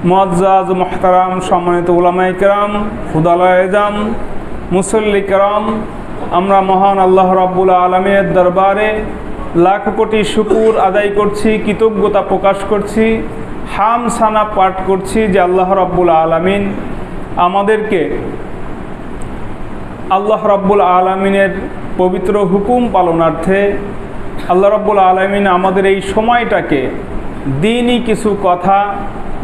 মুআজ্জাজ মুহতারাম সম্মানিত উলামায়ে কেরাম, খুদায়ে আযম, মুসল্লি কেরাম, আমরা মহান আল্লাহ রাব্বুল আলামিনের দরবারে লাখ কোটি শুকর আদায় করছি, কৃতজ্ঞতা প্রকাশ করছি, হাম সানা পাঠ করছি যে আল্লাহ রাব্বুল আলামিন আমাদেরকে আল্লাহ রাব্বুল আলামিনের পবিত্র হুকুম পালনার্থে আল্লাহ রাব্বুল আলামিন আমাদের এই সময়টাকে দ্বীনি কিছু কথা,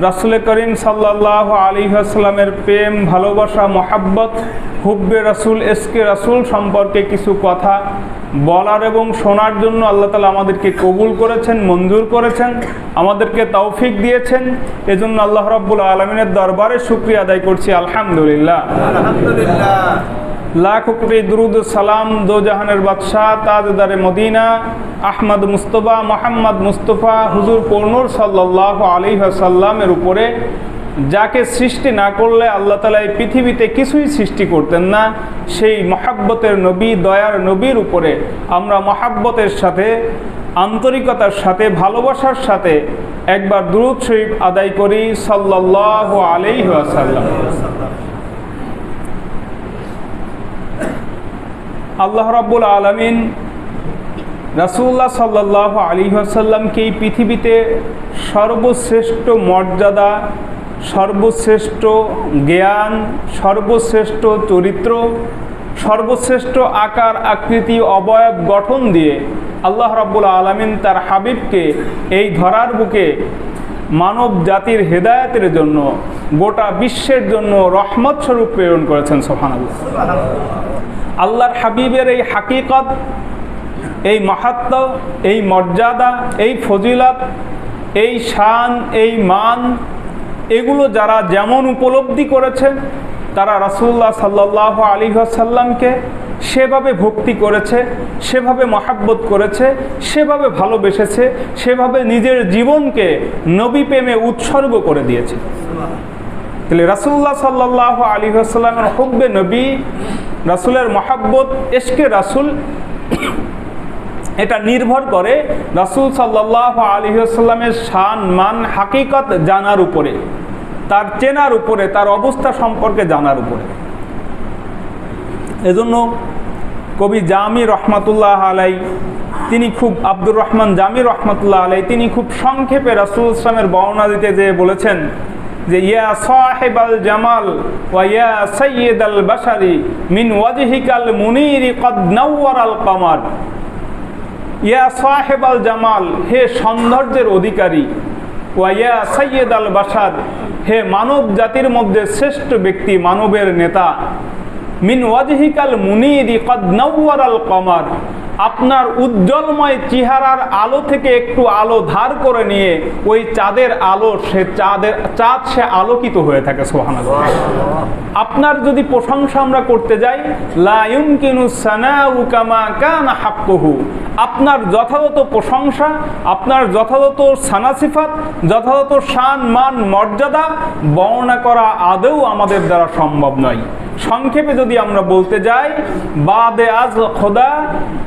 রাসূল করিম সাল্লাল্লাহু আলাইহি ওয়াসাল্লামের প্রেম, ভালোবাসা, মহাব্বত, হুব্বে রাসূল, এশকে রাসূল সম্পর্কে কিছু কথা বলার এবং শোনার জন্য আল্লাহ তাআলা আমাদেরকে কবুল করেছেন, মঞ্জুর করেছেন, আমাদেরকে তৌফিক দিয়েছেন। এজন্য আল্লাহ রাব্বুল আলামিনের দরবারে শুকরিয়া আদায় করছি, আলহামদুলিল্লাহ। আলহামদুলিল্লাহ। লাখ কোটি দুরুদ সালাম দো জাহানের বাদশাহ তাজদারে মদিনা আহমদ মুস্তফা মোহাম্মদ মুস্তফা হুজুর পূর্ণুর সাল্লাল্লাহু আলাইহি ওয়াসাল্লামের উপরে, যাকে সৃষ্টি না করলে আল্লাহ তাআলা এই পৃথিবীতে কিছুই সৃষ্টি করতেন না, সেই মহাব্বতের নবী, দয়ার নবীর উপরে আমরা মহাব্বতের সাথে, আন্তরিকতার সাথে, ভালোবাসার সাথে একবার দুরূদ শরীফ আদায় করি সাল্লাল্লাহু আলাইহি ওয়াসাল্লাম। আল্লাহ রাব্বুল আলামিন রাসূলুল্লাহ সাল্লাল্লাহু আলাইহি ওয়াসাল্লামকে এই পৃথিবীতে সর্বশ্রেষ্ঠ মর্যাদা, সর্বশ্রেষ্ঠ জ্ঞান, সর্বশ্রেষ্ঠ চরিত্র, সর্বশ্রেষ্ঠ আকার আকৃতি অবয়ব গঠন দিয়ে আল্লাহ রাব্বুল আলামিন তার হাবিবকে এই ধরার বুকে মানব জাতির হেদায়েতের জন্য, গোটা বিশ্বের জন্য রহমত স্বরূপ প্রেরণ করেছেন। সুবহানাল্লাহ। আল্লাহর হাবিবের এই হাকিকত, এই মাহাত্ম্য, এই মর্যাদা, এই ফজিলত, এই শান, এই মান, এগুলো যারা যেমন উপলব্ধি করেছে, তারা রাসূলুল্লাহ সাল্লাল্লাহু আলাইহি ওয়াসাল্লামকে সেভাবে ভক্তি করেছে, সেভাবে মহাব্বত করেছে, সেভাবে ভালোবেসেছে, সেভাবে নিজের জীবনকে নবী প্রেমে উৎসর্গ করে দিয়েছে। তাহলে রাসূলুল্লাহ সাল্লাল্লাহু আলাইহি ওয়াসাল্লামের হুব্বে নবী, রাসূলের মহাব্বত, এশকে রাসূল, এটা নির্ভর করে রাসূল সাল্লাল্লাহু আলাইহি ওয়াসাল্লামের শান, মান, হাকিকত জানার উপরে, তার চেনার উপরে, তার অবস্থা সম্পর্কে জানার উপরে। এজন্য কবি জামি রহমাতুল্লাহ আলাই, তিনি খুব, আব্দুর রহমান জামি রহমাতুল্লাহ আলাই, তিনি খুব সংক্ষেপে রাসূল ইসলামের বর্ণনা দিতে যেয়ে বলেছেন যে ইয়া সাহিবাল জামাল ওয়া ইয়া সাইয়্যিদাল বাশারি মিন ওয়াজহিকাল মুনীরি কদ নাওয়ারাল কামার। ইয়া সাহিবাল জামাল, হে সৌন্দর্যের অধিকারী, ওয়া ইয়া সাইয়্যিদাল বাশার, হে মানব জাতির মধ্যে শ্রেষ্ঠ ব্যক্তি, মানবের নেতা, মিন ওয়াজহিকাল মুনীরি কদ নাওয়ারাল কামার, আপনার উজ্জ্বলময় চেহারার আলো থেকে একটু আলো ধার করে নিয়ে ওই চাঁদের আলো, সে চাঁদ সে আলোকিত হয়ে থাকে। সুবহানাল্লাহ। আপনার যদি প্রশংসা আমরা করতে যাই, লা ইউমকিনু সানাউ কামা কানা হাক্কুহু, আপনার যথাযথ প্রশংসা, আপনার যথাযথ সানাসিফাত, যথাযথ শান, মান, মর্যাদা বর্ণনা করা আদৌ আমাদের দ্বারা সম্ভব নয়। সংক্ষেপে যদি আমরা বলতে যাই, বাদে আজ খোদা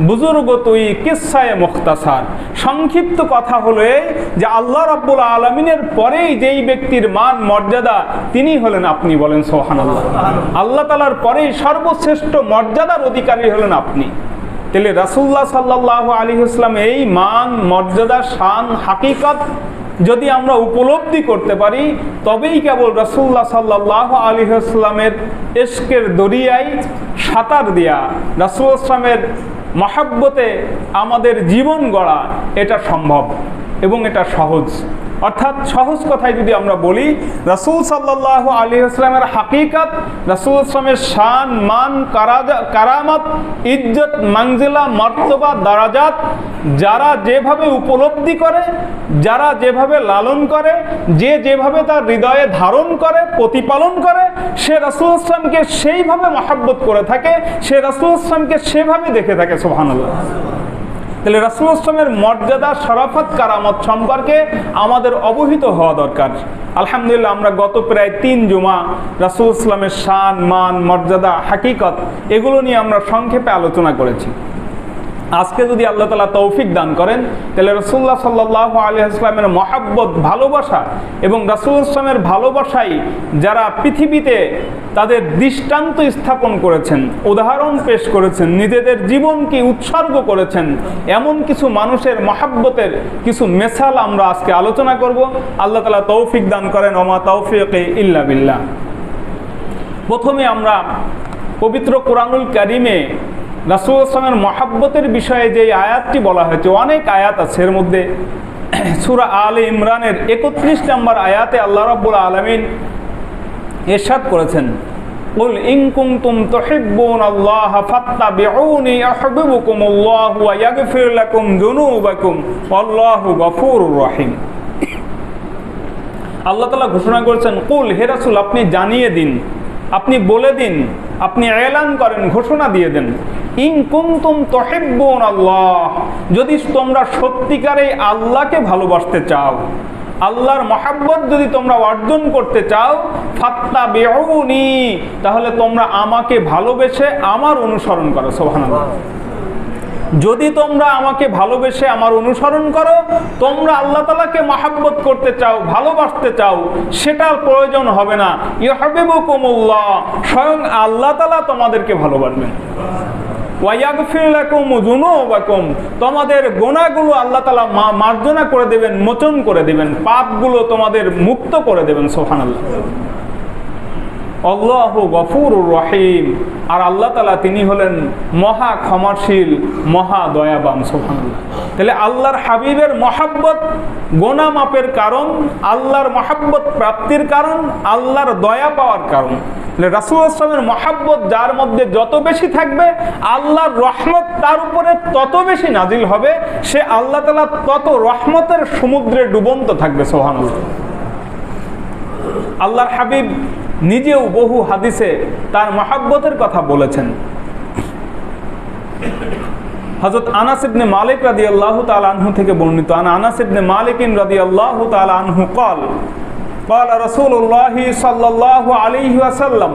বুজুর্গ তুই কিসায়ে মুখতাসার, সংক্ষিপ্ত কথা হলো যে আল্লাহ রাব্বুল আলামিনের পরেই যেই ব্যক্তির মান, মর্যাদা, তিনি হলেন আপনি। বলেন সুবহানাল্লাহ। আল্লাহ তাআলার পরেই সর্বশ্রেষ্ঠ মর্যাদার অধিকারী হলেন আপনি। তাহলে রাসূলুল্লাহ সাল্লাল্লাহু আলাইহি ওয়াসাল্লাম এই মান, মর্যাদা, শান, হাকিকত যদি আমরা উপলব্ধি করতে পারি, তবেই কেবল রাসূলুল্লাহ সাল্লাল্লাহু আলাইহি ওয়াসাল্লামের ইশকের দরিয়ায় সাঁতার দিয়া রাসূল ইসলামের মহাব্বতে আমাদের জীবন গড়া, এটা সম্ভব এবং এটা সহজ। অর্থাৎ সহজ কথায় যদি আমরা বলি, রাসূল সাল্লাল্লাহু আলাইহি ওয়াসাল্লামের হাকিকত, রাসূল ইসলামের শান, মান, কারামত, ইজ্জত, মানজিলা, মর্তবা, দারাজাত যারা যেভাবে উপলব্ধি করে, যারা যেভাবে লালন করে, যে যেভাবে তার হৃদয়ে ধারণ করে, প্রতিপালন করে, সে রাসূল ইসলামকে সেইভাবে মহাব্বত করে থাকে, সে রাসূল ইসলামকে সেভাবে দেখে থাকে। সুবহানাল্লাহ। তাহলে রাসূল ইসলামের মর্যাদা, শরাফত, কারামত সম্পর্কে আমাদের অবহিত হওয়া দরকার। আলহামদুলিল্লাহ, আমরা গত প্রায় 3 জুমা রাসূল ইসলামের শান, মান, মর্যাদা, হাকিকত এগুলো নিয়ে আমরা সংক্ষেপে আলোচনা করেছি। আজকে যদি আল্লাহ তাআলা তৌফিক দান করেন, তাহলে রাসূলুল্লাহ সাল্লাল্লাহু আলাইহি ওয়াসাল্লামের মহব্বত, ভালোবাসা এবং রাসূলুল্লাহ সাল্লামের ভালোবাসায় যারা পৃথিবীতে তাদের দৃষ্টান্ত স্থাপন করেছেন, উদাহরণ পেশ করেছেন, নিজেদের জীবনকে উৎসর্গ করেছেন, এমন কিছু মানুষের মহব্বতের কিছু মেসাল আমরা আজকে আলোচনা করব। আল্লাহ তাআলা তৌফিক দান করেন। ওমা তাওফিকি ইল্লা বিল্লাহ। প্রথমে আমরা পবিত্র কোরআনুল কারীমে রাসূলুল্লাহ সাল্লাল্লাহু আলাইহি ওয়াসাল্লামের মহব্বতের বিষয়ে যে আয়াতটি বলা হয়েছে, অনেক আয়াত আছে এর মধ্যে। সূরা আলে ইমরানের 31 নম্বর আয়াতে আল্লাহ রাব্বুল আলামিন ইরশাদ করেছেন, কুল ইন কুনতুম তুহিব্বুনাল্লাহা ফাত্তাবিউনি আহবিবুকুমুল্লাহু ওয়া ইয়াগফির লাকুম যুনুবাকুম ওয়াল্লাহু গফুরুর রহিম। আল্লাহ তাআলা ঘোষণা করেছেন, কুল, হে রাসূল, আপনি জানিয়ে দিন, আপনি বলে দিন, আপনি এলান করেন, ঘোষণা দিয়ে দেন, ইন কুনতুম তুহিব্বুনাল্লাহ, যদি তোমরা সত্যিকারেই আল্লাহকে ভালোবাসতে চাও, আল্লাহর মহব্বত যদি তোমরা অর্জন করতে চাও, ফাত্তাবিউনি, তাহলে তোমরা আমাকে ভালোবেসে আমার অনুসরণ করো। সুবহানাল্লাহ। যদি তোমরা আমাকে ভালোবেসে আমার অনুসরণ করো, তোমরা আল্লাহ তাআলাকে মহব্বত করতে চাও, ভালোবাসতে চাও, সেটার প্রয়োজন হবে না। ইউহিব্বুকুমুল্লাহ, স্বয়ং আল্লাহ তাআলা তোমাদেরকে ভালোবাসবেন। ওয়া ইয়াগফির লাকুম যুনুবাকুম, তোমাদের গুনাহগুলো আল্লাহ তাআলা মার্জনা করে দেবেন, মোচন করে দেবেন, পাপগুলো তোমাদের মুক্ত করে দেবেন। সুবহানাল্লাহ। আল্লাহু গফুরুর রহিম, আর আল্লাহ তাআলা তিনি হলেন মহা ক্ষমাশীল, মহা দয়াবান। সুবহানাল্লাহ। তাহলে আল্লাহর হাবিবের মহব্বত গুনাহ মাপের কারণ, আল্লাহর মহব্বত প্রাপ্তির কারণ, আল্লাহর দয়া পাওয়ার কারণ। রাসূলুল্লাহ সাল্লাল্লাহু আলাইহি ওয়াসাল্লামের মহব্বত যার মধ্যে যত বেশি থাকবে, আল্লাহর রহমত তার উপরে তত বেশি নাজিল হবে, সে আল্লাহ তাআলা তত রহমতের সমুদ্রে ডুবন্ত থাকবে। সুবহানাল্লাহ। আল্লাহর হাবিব নিজেও বহু হাদিসে তার মহব্বতের কথা বলেছেন। হযরত আনাস ইবনে মালিক রাদিয়াল্লাহু তাআলা আনহু থেকে বর্ণিত, আনাস ইবনে মালিক রাদিয়াল্লাহু তাআলা আনহু قال قال رسول الله صلى الله عليه وسلم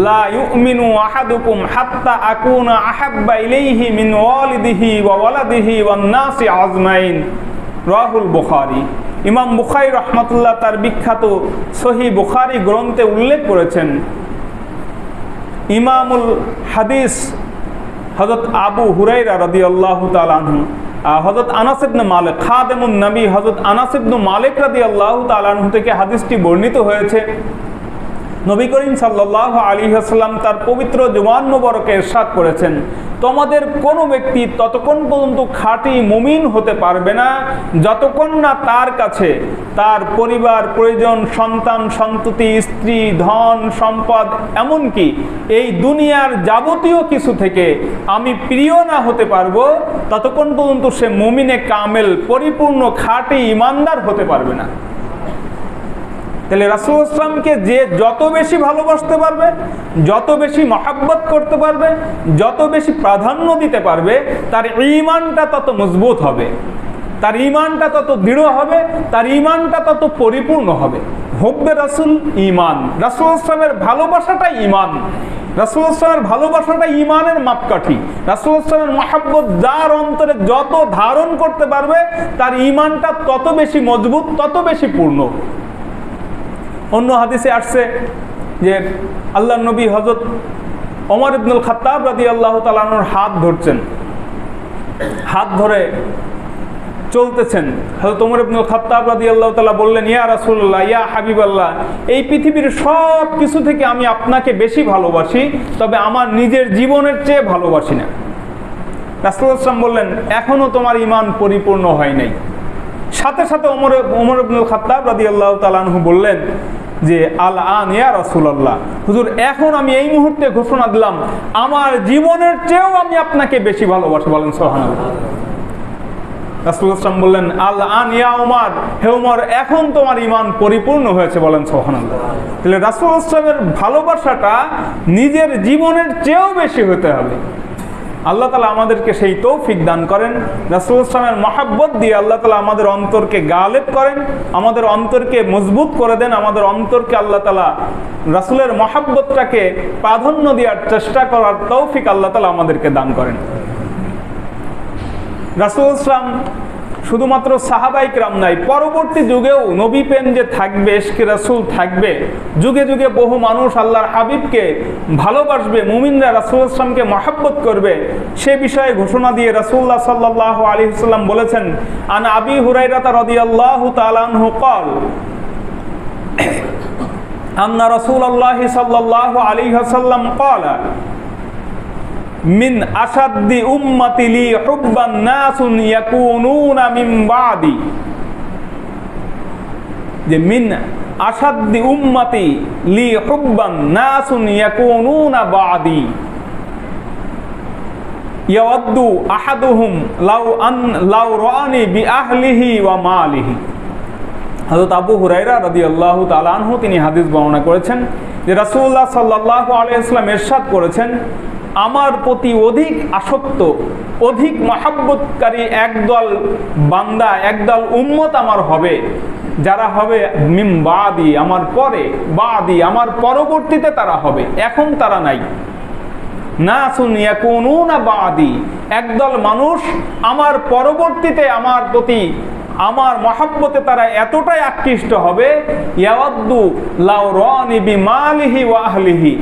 لا يؤمن أحدكم حتى أكون أحب إليه من والده وولده والناس أجمعين। রাহুল বুখারী। ইমাম বুখারী রহমাতুল্লাহ তার বিখ্যাত সহিহ বুখারী গ্রন্থে উল্লেখ করেছেন, ইমামুল হাদিস হযরত আবু হুরায়রা রাদিয়াল্লাহু তাআলা আনহু, হযরত আনাস ইবনে মালিক খাদেমুন নবী, হযরত আনাস ইবনে মালিক রাদিয়াল্লাহু তাআলা আনহু থেকে হাদিসটি বর্ণিত হয়েছে। নবী করিম সাল্লাল্লাহু আলাইহি ওয়াসাল্লাম তার পবিত্র জুবান মোবারকে ইরশাদ করেছেন, তোমাদের কোনো ব্যক্তি ততক্ষণ পর্যন্ত খাঁটি মুমিন হতে পারবে না যতক্ষণ না তার কাছে তার পরিবার, পরিজন, সন্তান, সন্ততি, স্ত্রী, ধন, সম্পদ, এমনকি এই দুনিয়ার যাবতীয় কিছু থেকে আমি প্রিয় না হতে পারবো, ততক্ষণ পর্যন্ত সে মুমিনে কামেল, পরিপূর্ণ খাঁটি ইমানদার হতে পারবে না। তাহলে রাসূলুল্লাহ সাল্লাল্লাহু আলাইহি ওয়াসাল্লামকে যে যত বেশি ভালোবাসতে পারবে, যত বেশি মহব্বত করতে পারবে, যত বেশি প্রাধান্য দিতে পারবে, তার ঈমানটা তত মজবুত হবে, তার ঈমানটা তত দৃঢ় হবে, তার ঈমানটা তত পরিপূর্ণ হবে। হুব্বে রাসূল ঈমান, রাসূলুল্লাহ সাল্লাল্লাহু আলাইহি ওয়াসাল্লামের ভালোবাসাটাই ঈমান, রাসূলুল্লাহ সাল্লাল্লাহু আলাইহি ওয়াসাল্লামের ভালোবাসাটা ঈমানের মাপকাঠি। রাসূলুল্লাহ সাল্লাল্লাহু আলাইহি ওয়াসাল্লামের মহব্বত যার অন্তরে যত ধারণ করতে পারবে, তার ঈমানটা তত বেশি মজবুত, তত বেশি পূর্ণ। অন্য হাদিসে আসছে যে আল্লাহর নবী হযরত ওমর ইবনুল খাত্তাব রাদিয়াল্লাহু তাআলা আনহুর হাত ধরছেন, হাত ধরে চলতেছেন। হযরত ওমর ইবনুল খাত্তাব রাদিয়াল্লাহু তাআলা বললেন, ইয়া রাসূলুল্লাহ, ইয়া হাবিবাল্লাহ, এই পৃথিবীর সব কিছু থেকে আমি আপনাকে বেশি ভালোবাসি, তবে আমার নিজের জীবনের চেয়ে ভালোবাসি না। রাসূলুল্লাহ সাল্লাল্লাহু আলাইহি ওয়াসাল্লাম বললেন, এখনো তোমার ঈমান পরিপূর্ণ হয় নাই। সাথে সাথে ওমর ইবনুল খাত্তাব রাদিয়াল্লাহু তাআলা আনহু বললেন যে আল আন ইয়া রাসূলুল্লাহ, হুজুর এখন আমি এই মুহূর্তে ঘোষণা দিলাম আমার জীবনের চেয়েও আমি আপনাকে বেশি ভালোবাসি। বলেন সুবহানাল্লাহ। রাসূলুল্লাহ সাল্লাল্লাহু আলাইহি ওয়াসাল্লাম বললেন, আল আন ইয়া উমর, হে উমর এখন তোমার ঈমান পরিপূর্ণ হয়েছে। বলেন সুবহানাল্লাহ। তাহলে রাসূলুল্লাহ সাল্লাল্লাহু আলাইহি ওয়াসাল্লামের ভালোবাসাটা নিজের জীবনের চেয়েও বেশি হতে হবে। আল্লাহ তাআলা আমাদেরকে সেই তৌফিক দান করেন। রাসূলুল্লাহ সাল্লাল্লাহু আলাইহি ওয়াসাল্লামের মহব্বত দিয়ে আল্লাহ তাআলা আমাদের অন্তরকে গালেব করেন, আমাদের অন্তরকে মজবুত করে দেন, আমাদের অন্তরকে আল্লাহ তাআলা রাসূলের মহব্বতটাকে প্রাধান্য দেওয়ার চেষ্টা করার তৌফিক আল্লাহ তাআলা আমাদেরকে দান করেন। রাসূল ইসলাম শুধুমাত্র সাহাবাই কিরাম নাই, পরবর্তী যুগেও নবী প্রেম যে থাকবে, ইশকে রাসূল থাকবে, যুগে যুগে বহু মানুষ আল্লাহর হাবিবকে ভালোবাসবে, মুমিনরা রাসূল ইসলামকে মহব্বত করবে, সে বিষয়ে ঘোষণা দিয়ে রাসূলুল্লাহ সাল্লাল্লাহু আলাইহি ওয়াসাল্লাম বলেছেন, আন আবি হুরায়রা রাদিয়াল্লাহু তাআলা আনহু ক্বাল আন্না রাসূলুল্লাহি সাল্লাল্লাহু আলাইহি ওয়াসাল্লাম ক্বালা মিন আসাদ্দি উম্মতি লি হুব্বান নাসুন ইয়াকুনুনা মিন বাদি, যে মিন আসাদ্দি উম্মতি লি হুব্বান নাসুন ইয়াকুনুনা বাদি ইয়াওয়াদ্দু আহাদুহুম লাউ রাআনি বিআহলিহি ওয়া মালিহি। হযরত আবু হুরায়রা রাদিয়াল্লাহু তাআলা আনহু তিনি হাদিস বর্ণনা করেছেন যে রাসূলুল্লাহ সাল্লাল্লাহু আলাইহি ওয়াসাল্লাম ইরশাদ করেছেন, আমার প্রতি অধিক আসক্ত, অধিক মহব্বতকারী একদল বান্দা, একদল উম্মত আমার হবে, যারা হবে মিম বাদি, আমার পরে, বাদি আমার পরবর্তীতে তারা হবে, এখন তারা নাই। নাসুন ইয়াকুনুনা বাদি, একদল মানুষ আমার পরবর্তীতে আমার প্রতি, আমার মহব্বতে তারা এতটাই আকৃষ্ট হবে, ইয়াওয়াদ্দু লাউ রানি বিমালিহি ওয়া আহলিহি,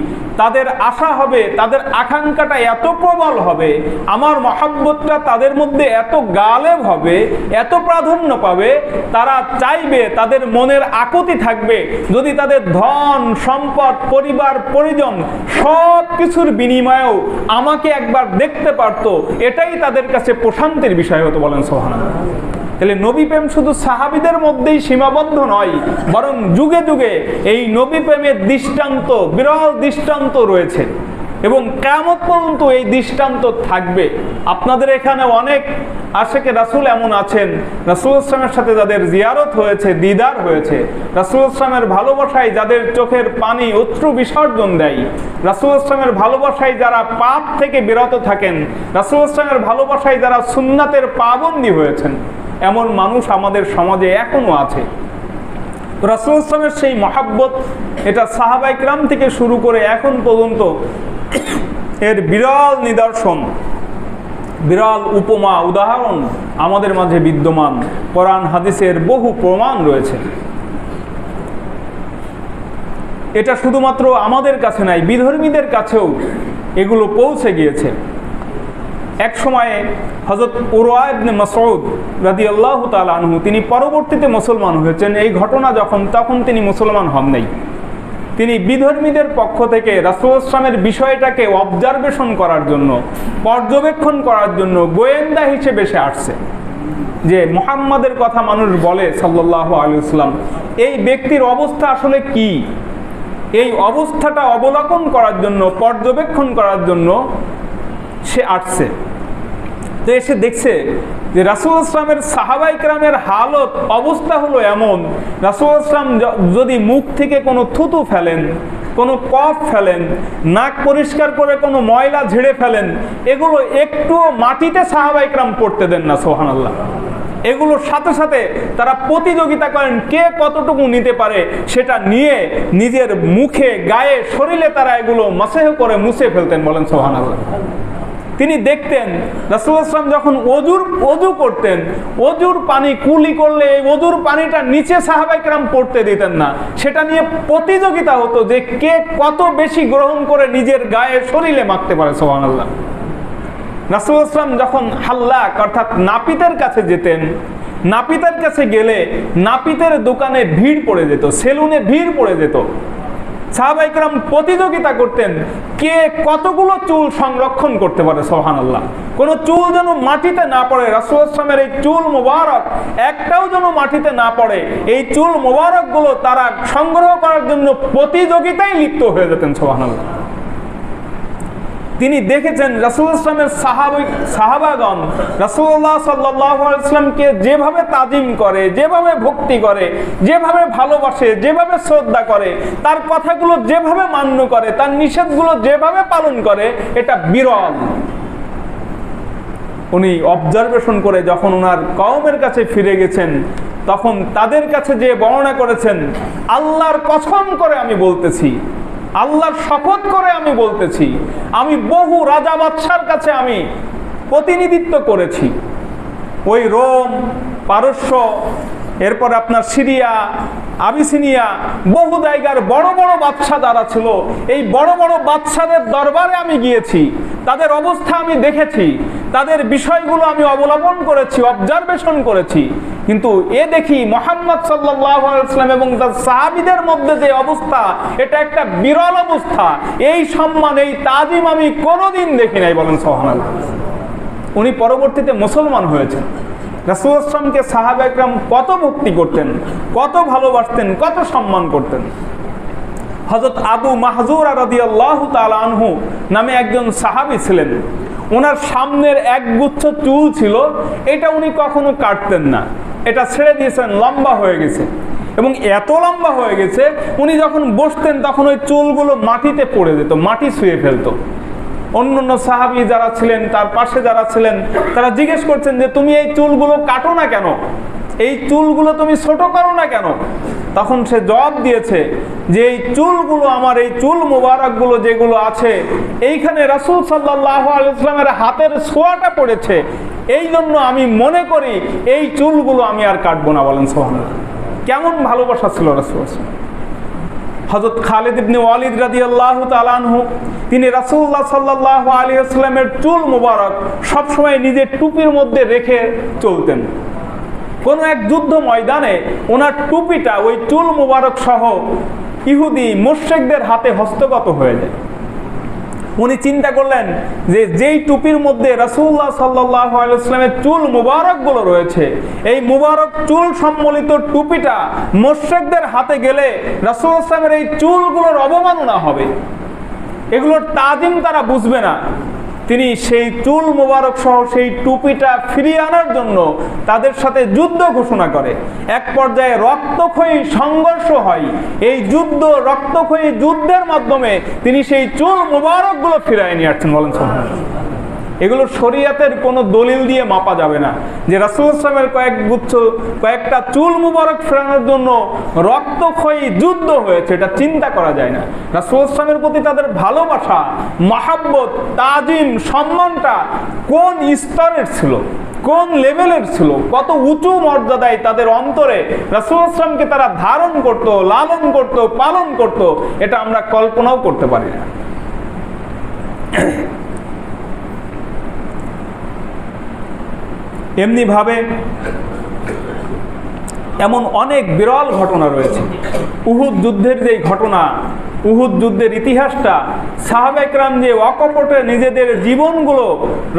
তাদের আশা হবে, তাদের আকাঙ্ক্ষাটা এত প্রবল হবে, আমার মহব্বতটা তাদের মধ্যে এত গালেব হবে, এত প্রাধান্য পাবে, তারা চাইবে, তাদের মনের আকুতি থাকবে যদি তাদের ধন সম্পদ পরিবার পরিজন সব কিছুর বিনিময়েও আমাকে একবার দেখতে পারত, এটাই তাদের কাছে প্রশান্তির বিষয় হতো। বলেন সুবহানাল্লাহ। তাহলে নবী প্রেম শুধু সাহাবীদের মধ্যেই সীমাবদ্ধ নয়, বরং যুগে যুগে এই নবী প্রেমের দৃষ্টান্ত, বিরল দৃষ্টান্ত রয়েছে এবং কিয়ামত পর্যন্ত এই দৃষ্টান্ত থাকবে। আপনাদের এখানে অনেক আশিকে রাসূল এমন আছেন, রাসূল ইসলামের সাথে যাদের জিয়ারত হয়েছে, দিদার হয়েছে, রাসূল ইসলামের ভালোবাসায় যাদের চোখের পানি অশ্রু বিসর্জন দেয়, রাসূল ইসলামের ভালোবাসায় যারা পাপ থেকে বিরত থাকেন, রাসূল ইসলামের ভালোবাসায় যারা সুন্নাতের পাবন্দী হয়েছেন, এমন মানুষ আমাদের সমাজে এখনো আছে। রাসূল ইসলামের সেই মহব্বত, এটা সাহাবায়ে কিরাম থেকে শুরু করে এখন পর্যন্ত এর বিরল নিদর্শন, বিরল উপমা উদাহরণ আমাদের মাঝে বিদ্যমান। কোরআন হাদিসের বহু প্রমাণ রয়েছে। এটা শুধুমাত্র আমাদের কাছে নাই, বিধর্মীদের কাছেও এগুলো পৌঁছে গিয়েছে। এক সময়ে হযরত উরওয়া ইবনে মাসউদ রাদিয়াল্লাহু তাআলা আনহু তিনি পরবর্তীতে মুসলমান হয়েছেন। এই ঘটনা তখন তিনি মুসলমান হন নাই। তিনি বিধর্মীদের পক্ষ থেকে রাসূল ইসলামের বিষয়টাকে অবজারভেশন করার জন্য, পর্যবেক্ষণ করার জন্য গোয়েন্দা হিসেবে সে আসছে, যে মুহাম্মাদের কথা মানুষ বলে সাল্লাল্লাহু আলাইহি ওয়াসাল্লাম, এই ব্যক্তির অবস্থা আসলে কি, এই অবস্থাটা অবলোকন করার জন্য, পর্যবেক্ষণ করার জন্য সে আসছে। তো এসে দেখছে যে রাসূল ইসলামের সাহাবায়ে কিরামের হালত অবস্থা হলো এমন, রাসূল ইসলাম যদি মুখ থেকে কোনো থুতু ফেলেন, কোনো কফ ফেলেন, নাক পরিষ্কার করে কোনো ময়লা ঝেড়ে ফেলেন, এগুলো একটুও মাটিতে সাহাবায়ে কিরাম পড়তে দেন না। সুবহানাল্লাহ। এগুলোর সাথে সাথে তারা প্রতিযোগিতা করেন কে কতটুকু নিতে পারে, সেটা নিয়ে নিজের মুখে, গায়ে, শরীরে তারা এগুলো মাসেহ করে মুছে ফেলতেন। বলেন সুবহানাল্লাহ। তিনি দেখতেন রাসূল ইসলাম যখন অজু করতেন, অজুর পানি কুলি করলে এই অজুর পানিটা নিচে সাহাবায়ে কিরাম পড়তে দিতেন না, সেটা নিয়ে প্রতিযোগিতা হতো যে কে কত বেশি গ্রহণ করে নিজের গায়ে, শরীরে মাখতে পারে। সুবহানাল্লাহ। রাসূল ইসলাম যখন হাল্লাক অর্থাৎ নাপিতের কাছে যেতেন, নাপিতের কাছে গেলে নাপিতের দোকানে ভিড় পড়ে যেত, সেলুনে ভিড় পড়ে যেত। সাহাবায়ে কিরাম প্রতিযোগিতা করতেন কে কতগুলো চুল সংরক্ষণ করতে পারে। সুবহানাল্লাহ। কোনো চুল যেন মাটিতে না পড়ে, রাসূল ইসলামের এই চুল মোবারক একটাও যেন মাটিতে না পড়ে, এই চুল মোবারকগুলো তারা সংগ্রহ করার জন্য প্রতিযোগিতায় লিপ্ত হয়ে যেতেন। সুবহানাল্লাহ। তিনি দেখেছেন রাসূল ইসলামের সাহাবাগণ রাসূলুল্লাহ সাল্লাল্লাহু আলাইহি ওয়াসাল্লামকে যেভাবে তাজিম করে, যেভাবে ভক্তি করে, যেভাবে ভালোবাসে, যেভাবে শ্রদ্ধা করে, তার কথাগুলো যেভাবে মান্য করে, তার নিষেধগুলো যেভাবে পালন করে, এটা বিরল। উনি অবজারভেশন করে যখন ওনার কওমের কাছে ফিরে গেছেন, তখন তাদের কাছে যে বর্ণনা করেছেন, আল্লাহর কসম করে আমি বলতেছি, আল্লাহর শপথ করে আমি বলতেছি, আমি বহু রাজা বাদশার কাছে আমি প্রতিনিধিত্ব করেছি, ওই রোম, পারস্য, এরপর আপনার সিরিয়া, আবিসিনিয়া, বহু জায়গার বড় বড় বাদশা যারা ছিল, এই বড় বড় বাদশাদের দরবারে আমি গিয়েছি, তাদের অবস্থা আমি দেখেছি, তাদের বিষয়গুলো আমি অবলম্বন করেছি, অবজারভেশন করেছি। কিন্তু এ দেখি মুহাম্মদ সাল্লাল্লাহু আলাইহি ওয়াসাল্লাম এবং তার সাহাবীদের মধ্যে যে অবস্থা, এটা একটা বিরল অবস্থা। এই সম্মান, এই তাজিম আমি কোনোদিন দেখি নাই, বলেন সুবহানাল্লাহ। উনি পরবর্তীতে মুসলমান হয়েছেন। রাসূল সাল্লাল্লাহু আলাইহি ওয়াসাল্লামকে সাহাবা একরাম কত ভক্তি করতেন, কত ভালোবাসতেন, কত সম্মান করতেন। হযরত আবু মাহজুরা রাদিয়াল্লাহু তাআলা আনহু নামে একজন সাহাবী ছিলেন। ওনার সামনের একগুচ্ছ চুল ছিল, এটা উনি কখনো কাটতেন না, এটা ছেড়ে দিয়েছেন, লম্বা হয়ে গেছে। এবং এত লম্বা হয়ে গেছে, উনি যখন বসতেন তখন ওই চুলগুলো মাটিতে পড়ে যেত, মাটি ছুঁয়ে ফেলতো। অন্যান্য সাহাবী যারা ছিলেন, তার পাশে যারা ছিলেন, তারা জিজ্ঞেস করছেন যে তুমি এই চুলগুলো কাটো না কেন, এই চুলগুলো তুমি ছোট করো না কেন? তখন সে জবাব দিয়েছে যে এই চুলগুলো, আমার এই চুল মুবারকগুলো যেগুলো আছে, এইখানে রাসূল সাল্লাল্লাহু আলাইহি ওয়াসাল্লামের হাতের ছোঁয়াটা পড়েছে, এই জন্য আমি মনে করি এই চুলগুলো আমি আর কাটবো না, বলেন সুবহানাল্লাহ। কেমন ভালোবাসা ছিল রাসূল। হযরত খালিদ ইবনে ওয়ালিদ রাদিয়াল্লাহু তাআলা আনহু, তিনি রাসূলুল্লাহ সাল্লাল্লাহু আলাইহি ওয়াসাল্লামের চুল মুবারক সবসময় নিজের টুপির মধ্যে রেখে চলতেন। কোনো এক যুদ্ধ ময়দানে ওনার টুপিটা ওই চুল মুবারক সহ ইহুদি মুশরিকদের হাতে হস্তগত হয়ে যায়। উনি চিন্তা করলেন যে যেই টুপির মধ্যে রাসূলুল্লাহ সাল্লাল্লাহু আলাইহি ওয়াসাল্লামের চুল মুবারকগুলো রয়েছে, এই মুবারক চুল সম্বলিত টুপিটা মুশরিকদের হাতে গেলে রাসূলুল্লাহ সাল্লাল্লাহু আলাইহি ওয়াসাল্লামের এই চুলগুলোর অবমাননা হবে, এগুলোর তাজিম তারা বুঝবে না। তিনি সেই চুল মুবারক সহ সেই টুপিটা ফিরিয়ে আনার জন্য তাদের সাথে যুদ্ধ ঘোষণা করে। এক পর্যায়ে রক্তক্ষয়ী সংঘর্ষ হয়। এই যুদ্ধ, রক্তক্ষয়ী যুদ্ধের মাধ্যমে তিনি সেই চুল মুবারকগুলো ফিরিয়ে নিয়ে আসছেন, বলেন সুবহানাল্লাহ। এগুলো শরীয়তের কোনো দলিল দিয়ে মাপা যাবে না যে রাসূল সাল্লাল্লাহু আলাইহি ওয়াসাল্লামের কয়েকটা চুল মুবারক ফেরানোর জন্য রক্তক্ষয়ী যুদ্ধ হয়েছে, এটা চিন্তা করা যায় না। রাসূল সাল্লাল্লাহু আলাইহি ওয়াসাল্লামের প্রতি তাদের ভালোবাসা, মহব্বত, তাজিম, সম্মানটা কোন স্তরের ছিল, কোন লেভেলের ছিল, কত উঁচু মর্যাদায় তাদের অন্তরে রাসূল সাল্লাল্লাহু আলাইহি ওয়াসাল্লামকে তারা ধারণ করত, লালন করত, পালন করত, এটা আমরা কল্পনাও করতে পারি না। এমনি ভাবে এমন অনেক বিরল ঘটনা রয়েছে। উহুদ যুদ্ধের যে ঘটনা, উহুদ যুদ্ধের ইতিহাসটা, সাহাবা একরাম যে অকপটে নিজেদের জীবনগুলো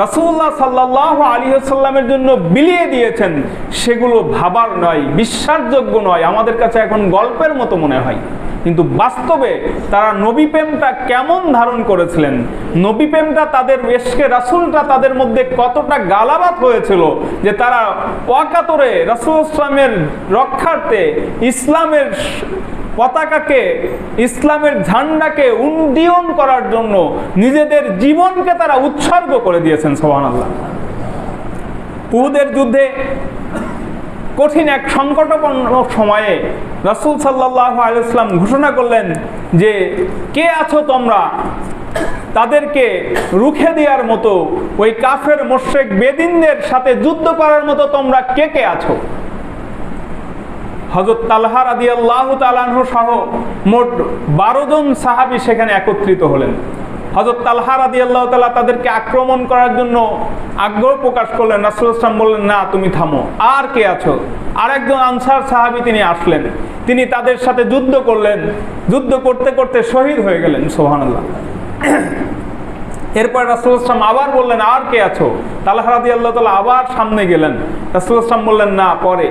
রাসূলুল্লাহ সাল্লাল্লাহু আলাইহি ওয়াসাল্লামের জন্য বিলিয়ে দিয়েছেন, সেগুলো ভাবার নয়, বিশ্বাসযোগ্য নয়, আমাদের কাছে এখন গল্পের মতো মনে হয়। কিন্তু বাস্তবে তারা নবী প্রেমটা কেমন ধারণ করেছিলেন, নবী প্রেমটা, তাদের ইশকে রাসূলটা তাদের মধ্যে কতটা গালাবাত হয়েছিল যে তারা ওয়াকাতরে রাসূল ইসলামের রক্ষার্থে ইসলামের পতাকাকে, ইসলামের ঝান্ডাকে উন্নয়ন করার জন্য নিজেদের জীবনকে তারা উৎসর্গ করে দিয়েছেন, সুবহানাল্লাহ। উহুদের যুদ্ধে কঠিন এক সংকটপূর্ণ সময়ে রাসূল সাল্লাল্লাহু আলাইহি ওয়াসাল্লাম ঘোষণা করলেন যে কে আছো তোমরা, তাদেরকে রুখে দেওয়ার মতো, ওই কাফের মুশরিক বেদিনদের সাথে যুদ্ধ করার মতো তোমরা কে কে আছো? হযরত তালহা রাদিয়াল্লাহু তাআলা আনহু সহ মোট 12 জন সাহাবী সেখানে একত্রিত হলেন। হযরত তালহা রাদিয়াল্লাহু তাআলা তাদেরকে আক্রমণ করার জন্য আগ্রহ প্রকাশ করলেন। রাসূল সাল্লাল্লাহু আলাইহি ওয়াসাল্লাম বললেন, না, তুমি থামো। আর কে আছো? আরেকজন আনসার সাহাবী তিনি আসলেন, তিনি তাদের সাথে যুদ্ধ করলেন, যুদ্ধ করতে করতে শহীদ হয়ে গেলেন, সুবহানাল্লাহ। এরপর রাসূল সাল্লাল্লাহু আলাইহি ওয়াসাল্লাম আবার বললেন, আর কে আছো? তালহা রাদিয়াল্লাহু তাআলা আবার সামনে গেলেন, রাসূল সাল্লাল্লাহু আলাইহি ওয়াসাল্লাম বললেন, না, পরে।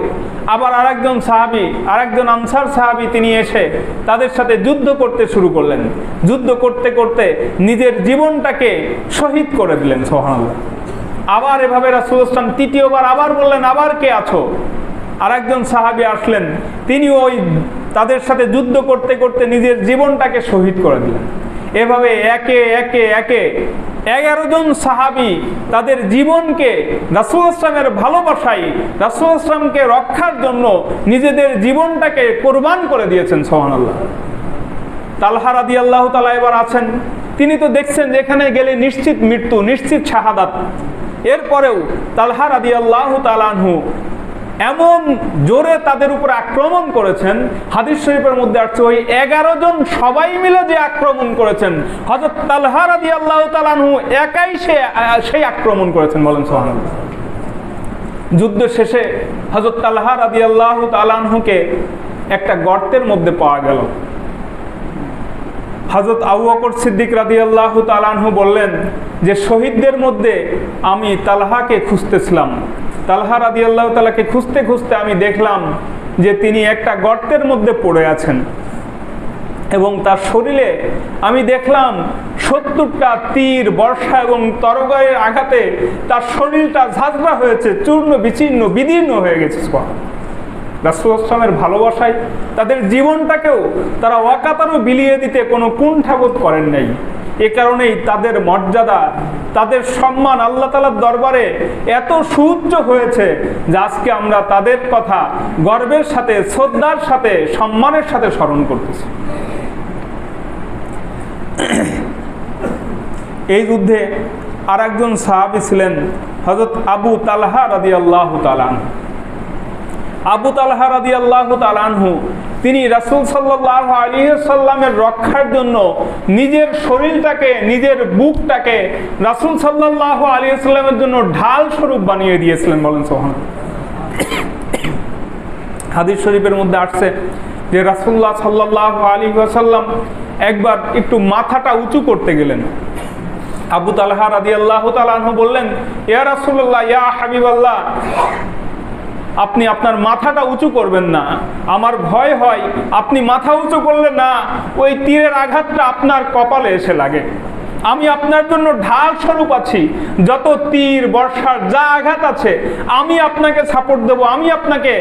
আবার আরেকজন সাহাবী, আরেকজন আনসার সাহাবী তিনি এসে তাদের সাথে যুদ্ধ করতে শুরু করলেন। যুদ্ধ করতে করতে নিজের জীবনটাকে শহীদ করে দিলেন, সুবহানাল্লাহ। আবার এভাবে রাসূল সাল্লাল্লাহু আলাইহি ওয়াসাল্লাম তৃতীয়বার আবার বললেন, আবার কে আছো? আরেকজন সাহাবী আসলেন, তিনি ওই তাদের সাথে যুদ্ধ করতে করতে নিজের জীবনটাকে শহীদ করে দিলেন। এভাবে একে একে একে 11 জন সাহাবী তাদের জীবনকে রাসূল ইসলামের ভালোবাসায়, রাসূল ইসলামকে রক্ষার জন্য নিজেদের জীবনটাকে কোরবান করে দিয়েছেন, সুবহানাল্লাহ। তালহা রাদিয়াল্লাহু তাআলা এবার আছেন, তিনি তো দেখছেন যে এখানে গেলে নিশ্চিত মৃত্যু, নিশ্চিত শাহাদাত। এরপরেও তালহা রাদিয়াল্লাহু তাআলা আনহু এমন জোরে তাদের উপর আক্রমণ করেছেন, হাদিস শরীফের মধ্যে আসছে ওই 11 জন সবাই মিলে যে আক্রমণ করেছেন, হযরত তালহা রাদিয়াল্লাহু তাআলা আনহু একাই সেই আক্রমণ করেছেন। বলেন সুবহানাল্লাহ। যুদ্ধ শেষে হযরত তালহা রাদিয়াল্লাহু তাআলা আনহুকে একটা গর্তের মধ্যে পাওয়া গেল। হযরত আবু বকর সিদ্দিক রাদিয়াল্লাহু তাআলা আনহু বললেন যে শহীদদের মধ্যে আমি তালহাকে খুঁজতেছিলাম, তালহা রাদিয়াল্লাহু তাআলাকে খুঁজতে খুঁজতে আমি দেখলাম যে তিনি একটা গর্তের মধ্যে পড়ে আছেন এবং তার শরীরে আমি দেখলাম 70টা তীর, বর্ষা এবং তরবারির আঘাতে তার শরীরটা ঝাঁঝরা হয়েছে, চূর্ণ বিচীর্ণ বিদীর্ণ হয়ে গেছে। রাসূল সাল্লাল্লাহু ভালোবাসায় তাদের জীবনটাকেও তারা ওয়াকাতারও বিলিয়ে দিতে কোনো কুণ্ঠাবোধ করেন নাই। এ কারণেই তাদের মর্যাদা, তাদের সম্মান আল্লাহ তাআলার দরবারে এত সুউচ্চ হয়েছে যে আজকে আমরা তাদের কথা গর্বের সাথে, শ্রদ্ধার সাথে, সম্মানের সাথে স্মরণ করতেছি। এই যুদ্ধে আর একজন সাহাবী ছিলেন হযরত আবু তালহা রাদিয়াল্লাহু তাআলা আনহু। আবু তালহা রাদিয়াল্লাহু তাআলা আনহু তিনি রাসূল সাল্লাল্লাহু আলাইহি ওয়াসাল্লামের রক্ষার জন্য নিজের শরীরটাকে, নিজের বুকটাকে রাসূল সাল্লাল্লাহু আলাইহি ওয়াসাল্লামের জন্য ঢাল স্বরূপ বানিয়ে দিয়েছিলেন। বলেন সুবহানাল্লাহ। হাদিস শরীফের মধ্যে আসছে যে রাসূলুল্লাহ সাল্লাল্লাহু আলাইহি ওয়াসাল্লাম একবার একটু মাথাটা উঁচু করতে গেলেন। আবু তালহা রাদিয়াল্লাহু তাআলা আনহু বললেন, ইয়া রাসূলুল্লাহ, ইয়া হাবিবাল্লাহ, আপনি আপনার মাথাটা উঁচু করবেন না, আমার ভয় হয় আপনি মাথা উঁচু করলে না ওই তীরের আঘাতটা আপনার কপালে এসে লাগে। আমি আপনার জন্য ঢাল স্বরূপ আছি, যত তীর, বর্ষার যা আঘাত আছে আমি আপনাকে সাপোর্ট দেবো, আমি আপনাকে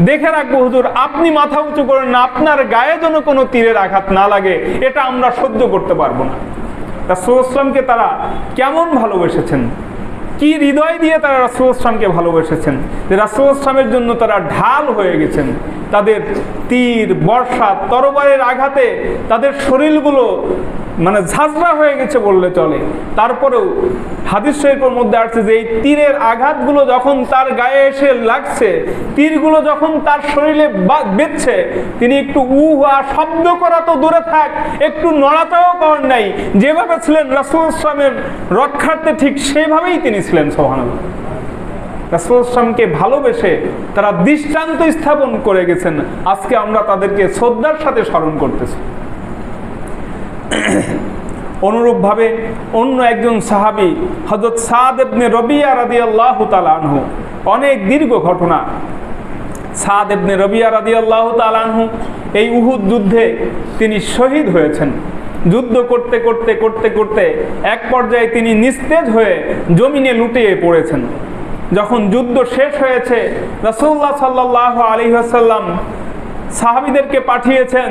দেখে রাখবো হুজুর, আপনি মাথা উঁচু করেন না, আপনার গায়ে যেন কোনো তীরের আঘাত না লাগে, এটা আমরা সহ্য করতে পারবো না। রাসূল ইসলামকে তারা কেমন ভালোবেসেছেন, কি হৃদয় দিয়ে তারা রাসূল ইসলামকে ভালোবেসেছেন যে রাসূল ইসলামের জন্য তারা ঢাল হয়ে গেছেন। তাদের তীর, বর্ষা, তরবারির আঘাতে তাদের শরীরগুলো মানে ঝাঁঝরা হয়ে গেছে বললে চলে। তারপরেও হাদিস শরীফের মধ্যে আসছে যে এই তীরের আঘাতগুলো যখন তার গায়ে এসে লাগছে, তীরগুলো যখন তার শরীরে বেঁধছে, তিনি একটু উহা শব্দ করা তো দূরে থাক, একটু নড়াচড়াও করেন নাই। যেভাবে ছিলেন রাসূল ইসলামের রক্ষার্থে ঠিক সেভাবেই তিনি ছিলেন। সুবহানাল্লাহ। রাসূল ইসলামকে ভালোবেসে তারা দৃষ্টান্ত স্থাপন করে গেছেন। আজকে আমরা তাদেরকে শ্রদ্ধার সাথে স্মরণ করতেছি। অনুরূপভাবে অন্য একজন সাহাবী হযরত সাদ ইবনে রবিয়া রাদিয়াল্লাহু তাআলা আনহু, অনেক দীর্ঘ ঘটনা। সাদ ইবনে রবিয়া রাদিয়াল্লাহু তাআলা আনহু এই উহুদ যুদ্ধে তিনি শহীদ হয়েছেন। যুদ্ধ করতে করতে করতে করতে এক পর্যায়ে তিনি নিস্তেজ হয়ে জমিনে লুটিয়ে পড়েছেন। যখন যুদ্ধ শেষ হয়েছে, রাসূলুল্লাহ সাল্লাল্লাহু আলাইহি ওয়াসাল্লাম সাহাবীদেরকে পাঠিয়েছেন,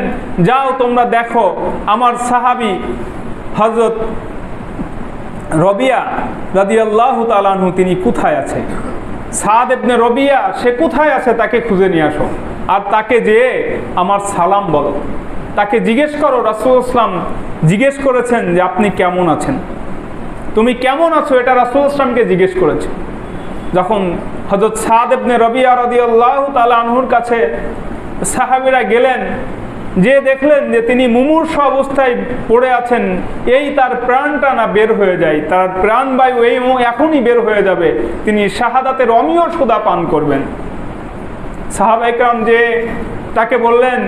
যাও তোমরা দেখো আমার সাহাবী হযরত রবিয়া রাদিয়াল্লাহু তাআলা আনহু তিনি কোথায় আছে। সাদ ইবনে রবিয়া সে কোথায় আছে তাকে খুঁজে নিয়ে আসো, আর তাকে যেয়ে আমার সালাম বলো, তাকে জিজ্ঞেস করো। রাসূল ইসলাম জিজ্ঞেস করেছেন যে আপনি কেমন আছেন, তুমি কেমন আছো, এটা রাসূল ইসলামকে জিজ্ঞেস করেছে। যখন হযরত সাদ ইবনে রবিয়া রাদিয়াল্লাহু তাআলা আনহুর কাছে সাহাবীরা গেলেন, যে দেখলেন যে তিনি মুমূর্ষু অবস্থায় পড়ে আছেন, এই তার প্রাণটা না বের হয়ে যায়, তার প্রাণবায়ু এই এখনই বের হয়ে যাবে, তিনি শাহাদাতের অমীয় সুধা পান করবেন। সাহাবায়ে কেরাম যে তাকে বললেন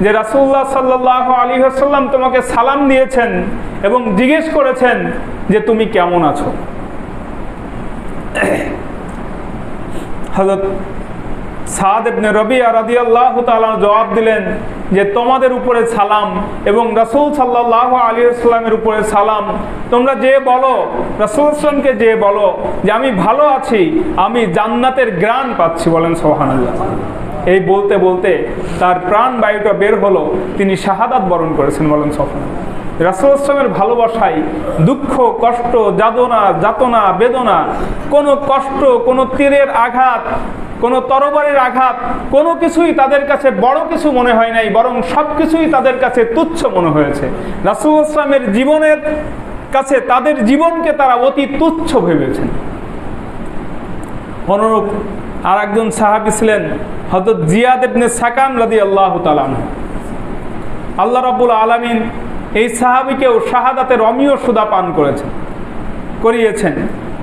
যে রাসূলুল্লাহ সাল্লাল্লাহু আলাইহি ওয়াসাল্লাম তোমাকে সালাম দিয়েছেন এবং জিজ্ঞেস করেছেন যে তুমি কেমন আছো। হযরত সাদ ইবনে রবিয়া রাদিয়াল্লাহু তাআলা জবাব দিলেন যে তোমাদের উপরে সালাম এবং রাসূল সাল্লাল্লাহু আলাইহি ওয়াসাল্লামের উপরে সালাম। তোমরা যে বলো, রাসূল সাল্লামকে যে বলো যে আমি ভালো আছি, আমি জান্নাতের ঘ্রাণ পাচ্ছি। বলেন সুবহানাল্লাহ। এই বলতে বলতে তার প্রাণ বায়ুটা বের হলো, তিনি শাহাদাত বরণ করেছেন। বলেন সুবহানাল্লাহ। রাসূল সাল্লামের ভালোবাসায় দুঃখ, কষ্ট, যাতনা, বেদনা, কোনো কষ্ট, কোনো তীরের আঘাত, কোনো তরবারির আঘাত, কোনো কিছুই তাদের কাছে বড় কিছু মনে হয় নাই, বরং সব কিছুই তাদের কাছে তুচ্ছ মনে হয়েছে। রাসূল ইসলামের জীবনের কাছে তাদের জীবনকে তারা অতি তুচ্ছ ভেবেছেন। অনুরূপ আর একজন সাহাবী ছিলেন হযরত জিয়াদ ইবনে সাকান রাদিয়াল্লাহু তাআলা আনহু। আল্লাহ রাব্বুল আলামিন এই সাহাবীকেও শাহাদাতের অমীয় সুদা পান করিয়েছেন।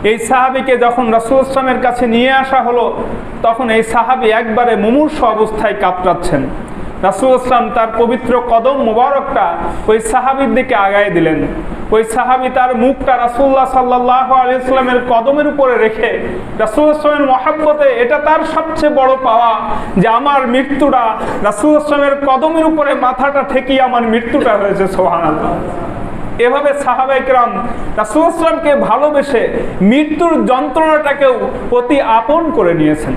এই সাহাবীকে যখন রাসূল সাল্লাল্লাহু আলাইহি ওয়াসাল্লামের কাছে নিয়ে আসা হলো, তখন এই সাহাবী একবারে মুমূর্ষ অবস্থায় কাতরাচ্ছেন। রাসূল সাল্লাল্লাহু আলাইহি ওয়াসাল্লাম তার পবিত্র কদম মোবারকটা ওই সাহাবীর দিকে আগায় দিলেন। ওই সাহাবী তার মুখটা রাসূলুল্লাহ সাল্লাল্লাহু আলাইহি ওয়াসাল্লামের কদমের উপরে রেখে রাসূল সাল্লাল্লাহু আলাইহি ওয়াসাল্লামের মহব্বতে, এটা তার সবচেয়ে বড় পাওয়া যে আমার মৃত্যুটা রাসূল সাল্লাল্লাহু আলাইহি ওয়াসাল্লামের কদমের উপরে মাথাটা ঠেকিয়ে আমার মৃত্যুটা হয়েছে। সুবহানাল্লাহ। এভাবে সাহাবায়ে কেরাম রাসূল সাল্লাল্লাহু আলাইহি ওয়াসাল্লামকে ভালোবেসে মৃত্যুর যন্ত্রণাটাকেও অতি আপন করে নিয়েছেন।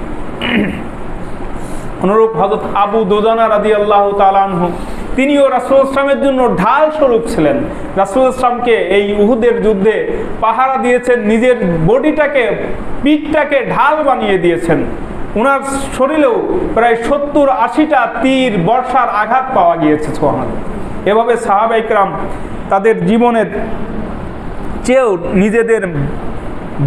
অনুরূপ হযরত আবু দুজানা রাদিয়াল্লাহু তাআলা আনহু, তিনিও রাসূল সাল্লাল্লাহু আলাইহি ওয়াসাল্লামের জন্য ঢাল স্বরূপ ছিলেন। রাসূল সাল্লাল্লাহু আলাইহি ওয়াসাল্লামকে এই উহুদের যুদ্ধে পাহারা দিয়েছেন, নিজের বডিটাকে, পিঠটাকে ঢাল বানিয়ে দিয়েছেন। ওনার শরীরেও প্রায় 70-80টা তীর বর্ষার আঘাত পাওয়া গিয়েছে। সুবহানাল্লাহ। এভাবে সাহাবায়ে কেরাম তাদের জীবনের চেয়েও, নিজেদের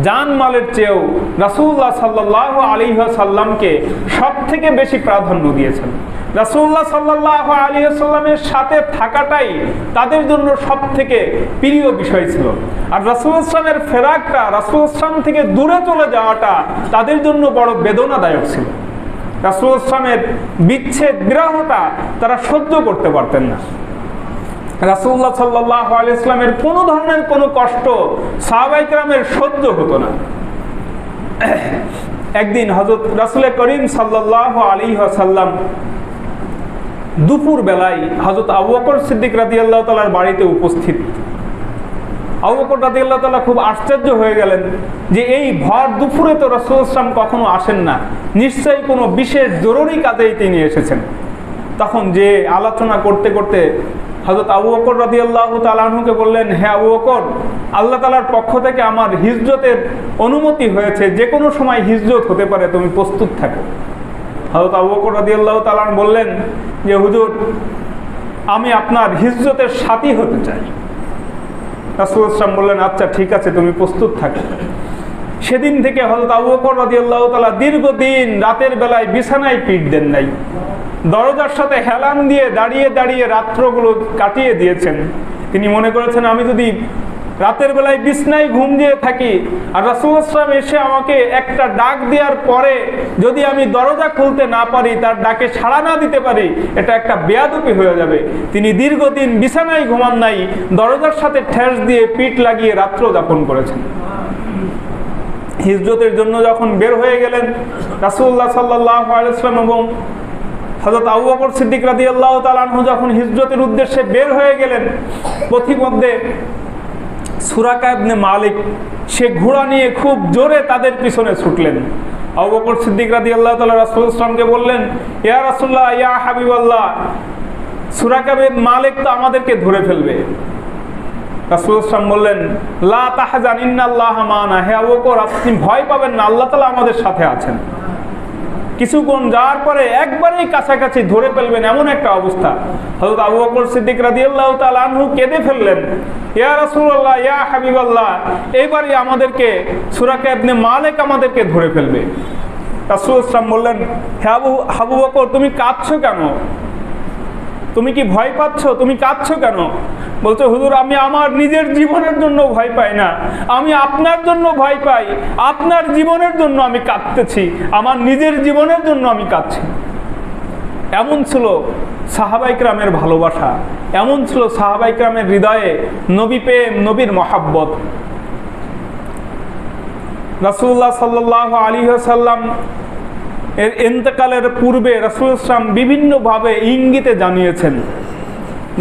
জানমালের চেয়েও রাসূলুল্লাহ সাল্লাল্লাহু আলাইহি ওয়াসাল্লামকে সবথেকে বেশি প্রাধান্য দিয়েছেন। রাসূলুল্লাহ সাল্লাল্লাহু আলাইহি ওয়াসাল্লামের সাথে থাকাটাই তাদের জন্য সবথেকে প্রিয় বিষয় ছিল। আর রাসূলুল্লাহ সাল্লাল্লাহু আলাইহি ওয়াসাল্লামের ফেরাকটা, রাসূলুল্লাহ সাল্লাল্লাহু আলাইহি ওয়াসাল্লাম থেকে দূরে চলে যাওয়াটা তাদের জন্য বড় বেদনাদায়ক ছিল। রাসূলুল্লাহ সাল্লাল্লাহু আলাইহি ওয়াসাল্লামের বিচ্ছেদ, বিরহটা তারা সহ্য করতে পারতেন না। রাসূলুল্লাহ সাল্লাল্লাহু আলাইহি ওয়াসাল্লামের কোনো ধরনের কোনো কষ্ট সাহাবায়ে কেরামের সহ্য হতো না। একদিন হযরত রাসূল করিম সাল্লাল্লাহু আলাইহি ওয়াসাল্লাম দুপুর বেলায় হযরত আবু বকর সিদ্দিক রাদিয়াল্লাহু তাআলার বাড়িতে উপস্থিত। আবু বকর রাদিয়াল্লাহু তাআলা খুব আশ্চর্য হয়ে গেলেন যে এই ভর দুপুরে তো রাসূল সাল্লাল্লাহু আলাইহি ওয়াসাল্লাম কখনো আসেন না, নিশ্চয়ই কোনো বিশেষ জরুরি কাজেই তিনি এসেছেন। তখন যে আলোচনা করতে করতে হযরত আবু বকর রাদিয়াল্লাহু তাআলা আনহুকে বললেন, হে আবু বকর, আল্লাহ তাআলার পক্ষ থেকে আমার হিজরতের অনুমতি হয়েছে, যে কোনো সময় হিজরত হতে পারে, তুমি প্রস্তুত থাকো। হযরত আবু বকর রাদিয়াল্লাহু তাআলা বললেন যে হুজুর, আমি আপনার হিজরতের সাথী হতে চাই। রাসূলুল্লাহ সাল্লাল্লাহু আলাইহি ওয়াসাল্লাম বললেন, আচ্ছা ঠিক আছে, তুমি প্রস্তুত থাকো। সেদিন থেকে হযরত আবু বকর রাদিয়াল্লাহু তাআলা দীর্ঘদিন রাতের বেলায় বিছানায় পিঠ দেন নাই, দরজার সাথে হেলান দিয়ে দাঁড়িয়ে দাঁড়িয়ে রাত্রগুলো কাটিয়ে দিয়েছেন। তিনি মনে করেছেন, আমি যদি রাতের বেলায় বিছানায় ঘুম দিয়ে থাকি আর রাসূলুল্লাহ সাল্লাল্লাহু আলাইহি ওয়াসাল্লাম এসে আমাকে একটা ডাক দেওয়ার পরে যদি আমি দরজা খুলতে না পারি, তার ডাকে সাড়া না দিতে পারি, এটা একটা বেয়াদবি হয়ে যাবে। তিনি দীর্ঘদিন বিছানায় ঘুমান নাই, দরজার সাথে ঠেস দিয়ে পিঠ লাগিয়ে রাত্র যাপন করেছেন। হিজরতের জন্য যখন বের হয়ে গেলেন রাসূলুল্লাহ সাল্লাল্লাহু আলাইহি ওয়াসাল্লাম এবং হযরত আবু বকর সিদ্দিক রাদিয়াল্লাহু তাআলা আনহু যখন হিজরতের উদ্দেশ্যে বের হয়ে গেলেন, পথিমধ্যে সুরাকা ইবনে মালিক সে ঘোড়া নিয়ে খুব জোরে তাদের পিছনে ছুটলেন। আবু বকর সিদ্দিক রাদিয়াল্লাহু তাআলা রাসূলুল্লাহ সাল্লাল্লাহু আলাইহি ওয়াসাল্লামকে বললেন, ইয়া রাসূলুল্লাহ, ইয়া হাবিবাল্লাহ, সুরাকা ইবনে মালিক তো আমাদেরকে ধরে ফেলবে। রাসূলুল্লাহ সাল্লাল্লাহু আলাইহি ওয়াসাল্লাম বললেন, লা তাহজান ইন্নাল্লাহা মা'ানা, হে আবু বকর, আপনি ভয় পাবেন না, আল্লাহ তাআলা আমাদের সাথে আছেন। কিছুক্ষণ যাওয়ার পরে একবারেই কাছাকাছি ধরে ফেলবেন এমন একটা অবস্থা। হযরত আবু বকর সিদ্দিক রাদিয়াল্লাহু তাআলা আনহু কেঁদে ফেললেন, ইয়া রাসূলুল্লাহ, ইয়া হাবিবাল্লাহ, এইবারই আমাদেরকে সুরাকা ইবনে মালিক আমাদেরকে ধরে ফেলবে। রাসূলুল্লাহ সাল্লাল্লাহু আলাইহি ওয়াসাল্লাম বললেন, হে আবু বকর, তুমি কাঁদছো কেন? তুমি কি ভয় পাচ্ছ? তুমি কাঁদছো কেন? বলছে, হুজুর, আমি আমার নিজের জীবনের জন্য ভয় পাই না, আমি আপনার জন্য ভয় পাই। আপনার জীবনের জন্য আমি কাঁদতেছি, আমার নিজের জীবনের জন্য আমি কাঁদছি। এমন ছিল সাহাবায়ে কেরামের ভালোবাসা, এমন ছিল সাহাবায়ে কেরামের হৃদয়ে নবী প্রেম, নবীর মহাব্বত। রাসূলুল্লাহ সাল্লাল্লাহু আলাইহি ওয়াসাল্লাম এর ইন্তেকালের পূর্বে রাসূলুল্লাহ সাল্লাল্লাহু আলাইহি ওয়াসাল্লাম বিভিন্নভাবে ইঙ্গিতে জানিয়েছেন।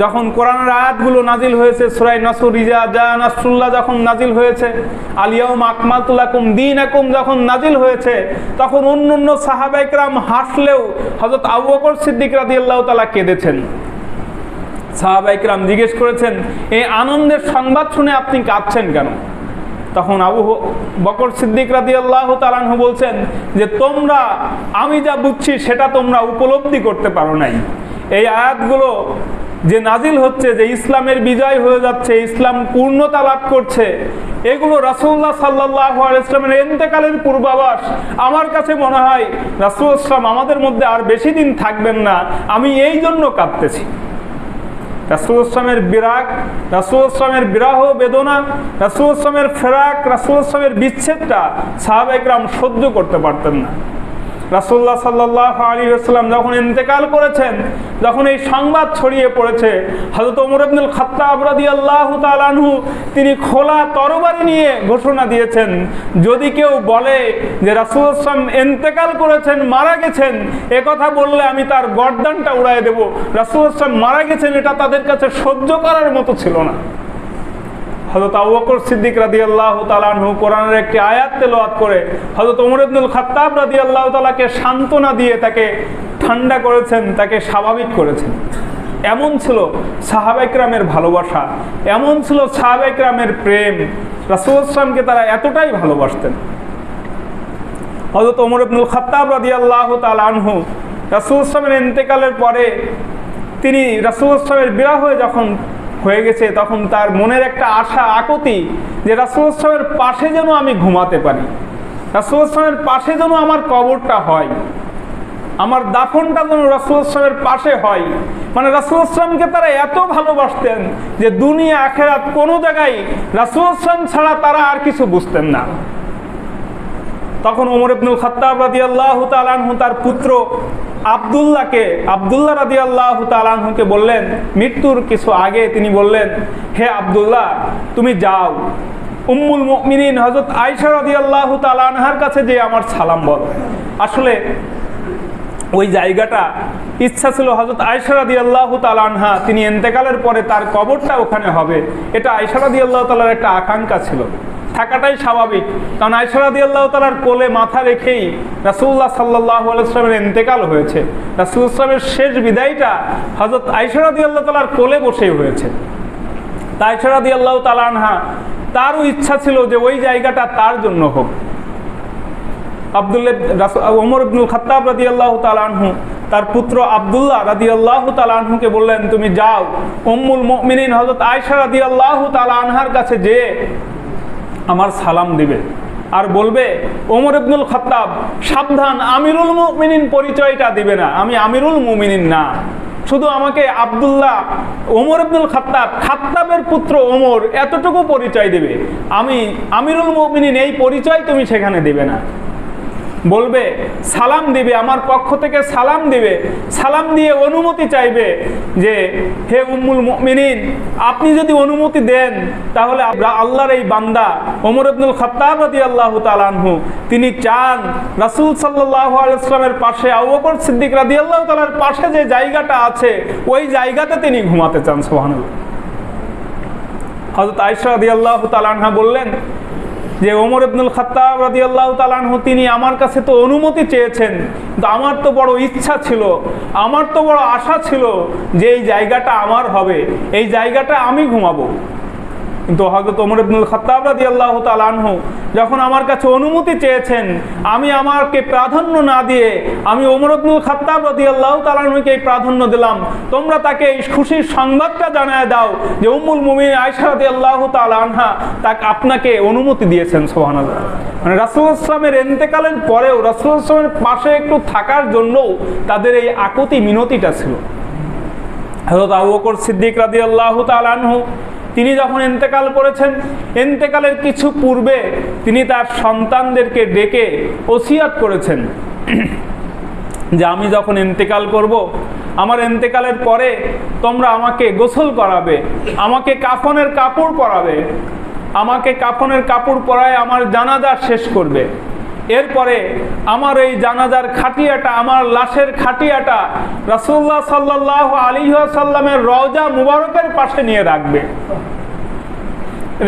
যখন কোরআনের আয়াতগুলো নাজিল হয়েছে, সূরা নাসর, ইজা জা নাসরুল্লাহ যখন নাজিল হয়েছে, আল ইয়াউমা আকমালতু লাকুম দীনাকুম যখন নাজিল হয়েছে, তখন অন্যান্য সাহাবায়ে কেরাম হাসলেও হযরত আবু বকর সিদ্দিক রাদিয়াল্লাহু তাআলা কেঁদেছেন। সাহাবায়ে কেরাম জিজ্ঞেস করেছেন, এই আনন্দের সংবাদ শুনে আপনি কাঁদছেন কেন? তখন আবু বকর সিদ্দিক রাদিয়াল্লাহু তাআলা আনহু বলছেন যে, তোমরা, আমি যা বুঝছি সেটা তোমরা উপলব্ধি করতে পারো নাই। এই আয়াতগুলো যে নাজিল হচ্ছে, যে ইসলামের বিজয় হয়ে যাচ্ছে, ইসলাম পূর্ণতা লাভ করছে, এগুলো রাসূলুল্লাহ সাল্লাল্লাহু আলাইহি ওয়াসাল্লামের ইন্তেকালের পূর্বাভাস। আমার কাছে মনে হয় রাসূল সাল্লাম আমাদের মধ্যে আর বেশি দিন থাকবেন না, আমি এই জন্য কাঁদতেছি। রাসূল সাল্লামের বিরাগ, রাসূল সাল্লামের বিরহ বেদনা, রাসূল সাল্লামের ফেরাক, রাসূল সাল্লামের বিচ্ছেদটা সাহাবায়ে কেরাম সহ্য করতে পারতেন না। রাসূলুল্লাহ সাল্লাল্লাহু আলাইহি ওয়াসাল্লাম যখন ইন্তেকাল করেছেন, যখন এই সংবাদ ছড়িয়ে পড়েছে, হযরত ওমর ইবনুল খাত্তাব রাদিয়াল্লাহু তাআলা আনহু তিনি খোলা তরবারি নিয়ে ঘোষণা দিয়েছেন, যদি কেউ বলে যে রাসূল সাল্লাল্লাহু আলাইহি ওয়াসাল্লাম ইন্তেকাল করেছেন, মারা গেছেন, এ কথা বললে আমি তার গর্দানটা উড়ায় দেব। রাসূল সাল্লাল্লাহু আলাইহি ওয়াসাল্লাম মারা গেছেন এটা তাদের কাছে সহ্য করার মতো ছিল না। হযরত আবু বকর সিদ্দিক রাদিয়াল্লাহু তাআলা আনহু কোরআনের একটি আয়াত তেলাওয়াত করে হযরত ওমর ইবনুল খাত্তাব রাদিয়াল্লাহু তাআলাকে সান্ত্বনা দিয়ে তাকে ঠান্ডা করেছেন, তাকে স্বাভাবিক করেছেন। এমন ছিল সাহাবায়ে কেরামের ভালোবাসা, এমন ছিল সাহাবায়ে কেরামের প্রেম। রাসূল সাল্লাল্লাহু আলাইহি ওয়াসাল্লামকে তারা এতটাই ভালোবাসতেন। হযরত ওমর ইবনুল খাত্তাব রাদিয়াল্লাহু তাআলা আনহু রাসূল সাল্লাল্লাহু আলাইহি ওয়াসাল্লামের ইন্তেকালের পরে তিনি রাসূল সাল্লাল্লাহু আলাইহি ওয়াসাল্লামের বিরহ যখন হয়ে গেছে, তখন তার মনের একটা আশা আকুতি যে রাসূল সাল্লাল্লাহু আলাইহি ওয়াসাল্লামের পাশে যেন আমি ঘুমাতে পারি, রাসূল সাল্লাল্লাহু আলাইহি ওয়াসাল্লামের পাশে যেন আমার কবরটা হয়, আমার দাফনটা যেন রাসূল সাল্লাল্লাহু আলাইহি ওয়াসাল্লামের পাশে হয়। মানে রাসূল সাল্লাল্লাহু আলাইহি ওয়াসাল্লামকে তারা এত ভালোবাসতেন যে দুনিয়া আখিরাত কোনো জায়গায় রাসূল সাল্লাল্লাহু আলাইহি ওয়াসাল্লাম ছাড়া তারা আর কিছু বুঝতেন না। তখন ওমর ইবনুল খাত্তাব রাদিয়াল্লাহু তাআলা আনহু তার পুত্র আব্দুল্লাহ রাদিয়াল্লাহু তাআলা আনহুকে বললেন, মৃত্যুর কিছু আগে তিনি বললেন, হে আব্দুল্লাহ তুমি যাও, উম্মুল মুমিনিন হযরত আয়েশা রাদিয়াল্লাহু তাআলা আনহার কাছে যে আমার সালাম বল। আসলে ওই জায়গাটা ইচ্ছা ছিল হযরত আয়েশা রাদিয়াল্লাহু তাআলা আনহা তিনি ইন্তেকালের পরে তার কবরটা ওখানে হবে, এটা আয়েশা রাদিয়াল্লাহু তাআলার একটা আকাঙ্ক্ষা ছিল, থাকাটাই স্বাভাবিক। কারণ আয়েশা রাদিয়াল্লাহু তাআলার কোলে মাথা রেখেই রাসূলুল্লাহ সাল্লাল্লাহু আলাইহি ওয়াসাল্লামের ইন্তেকাল হয়েছে। রাসূল সাল্লাল্লাহু আলাইহি ওয়াসাল্লামের শেষ বিদায়টা হযরত আয়েশা রাদিয়াল্লাহু তাআলার কোলে বসেই হয়েছে। তাই আয়েশা রাদিয়াল্লাহু তাআলা আনহা তারও ইচ্ছা ছিল যে ওই জায়গাটা তার জন্য হোক। ওমর ইবনুল খাত্তাব রাদিয়াল্লাহু তাআলা আনহু তার পুত্র আব্দুল্লাহ রাদিয়াল্লাহু তাআলা আনহুকে বললেন, তুমি যাও উম্মুল মুমিনিন হযরত আয়েশা রাদিয়াল্লাহু তাআলা আনহার কাছে যেয়ে আমার সালাম দিবে আর বলবে, ওমর ইবনুল খাত্তাব সাবধান, আমিরুল মুমিনিন পরিচয়টা দিবে না, আমি আমিরুল মুমিনিন না, শুধু আমাকে আব্দুল্লাহ ওমর ইবনুল খাত্তাব, খাত্তাবের পুত্র ওমর এতটুকু পরিচয় দেবে, আমি আমিরুল মুমিনিন এই পরিচয় তুমি সেখানে দেবে না। বলবে সালাম দিবে, আমার পক্ষ থেকে সালাম দিবে, সালাম দিয়ে অনুমতি চাইবে যে হে উম্মুল মুমিনিন আপনি যদি অনুমতি দেন তাহলে আল্লাহর এই বান্দা ওমর ইবনুল খাত্তাব রাদিয়াল্লাহু তাআলা আনহু তিনি চান রাসূল সাল্লাল্লাহু আলাইহি ওয়াসাল্লামের পাশে আবু বকর সিদ্দিক রাদিয়াল্লাহু তাআলার পাশে যে জায়গাটা আছে ওই জায়গাতে তিনি ঘুমাতে চান। সুবহানাল্লাহ। হযরত আয়েশা রাদিয়াল্লাহু তাআলা আনহা বললেন যে ওমর ইবনুল খাত্তাব রাদিয়াল্লাহু তাআলা আনহু তিনি আমার কাছে তো অনুমতি চেয়েছেন, কিন্তু আমার তো বড় ইচ্ছা ছিল, আমার তো বড় আশা ছিল যে এই জায়গাটা আমার হবে, এই জায়গাটা আমি ঘুমাবো। কিন্তু হযরত ওমর ইবনুল খাত্তাব রাদিয়াল্লাহু তাআলা আনহু যখন আমার কাছে অনুমতি চেয়েছেন, আমি আমাকে প্রাধান্য না দিয়ে আমি ওমর ইবনুল খাত্তাব রাদিয়াল্লাহু তাআলা আনহুকে এই প্রাধান্য দিলাম। তোমরা তাকে এই খুশির সংবাদটা জানায় দাও যে উম্মুল মুমিনিন আয়েশা রাদিয়াল্লাহু তাআলা আনহা তাকে আপনাকে অনুমতি দিয়েছেন। সুবহানাল্লাহ। মানে রাসূল ইসলামের ইন্তেকালের পরেও রাসূল ইসলামের পাশে একটু থাকার জন্যও তাদের এই আকুতি মিনতিটা ছিল। হযরত আবু বকর সিদ্দিক রাদিয়াল্লাহু তাআলা আনহু তিনি যখন ইন্তেকাল করেছেন, ইন্তেকালের কিছু পূর্বে তিনি তার সন্তানদেরকে ডেকে ওসিয়াত করেছেন যে আমি যখন ইন্তেকাল করব, আমার ইন্তেকালের পরে তোমরা আমাকে গোসল করাবে, আমাকে কাফনের কাপড় পরাবে, আমাকে কাফনের কাপড় পরায় আমার জানাজা শেষ করবে। এরপরে আমার এই জানাজার খাটিয়াটা, আমার লাশের খাটিয়াটা রাসূলুল্লাহ সাল্লাল্লাহু আলাইহি ওয়াসাল্লামের রওজা মুবারকের পাশে নিয়ে রাখবে,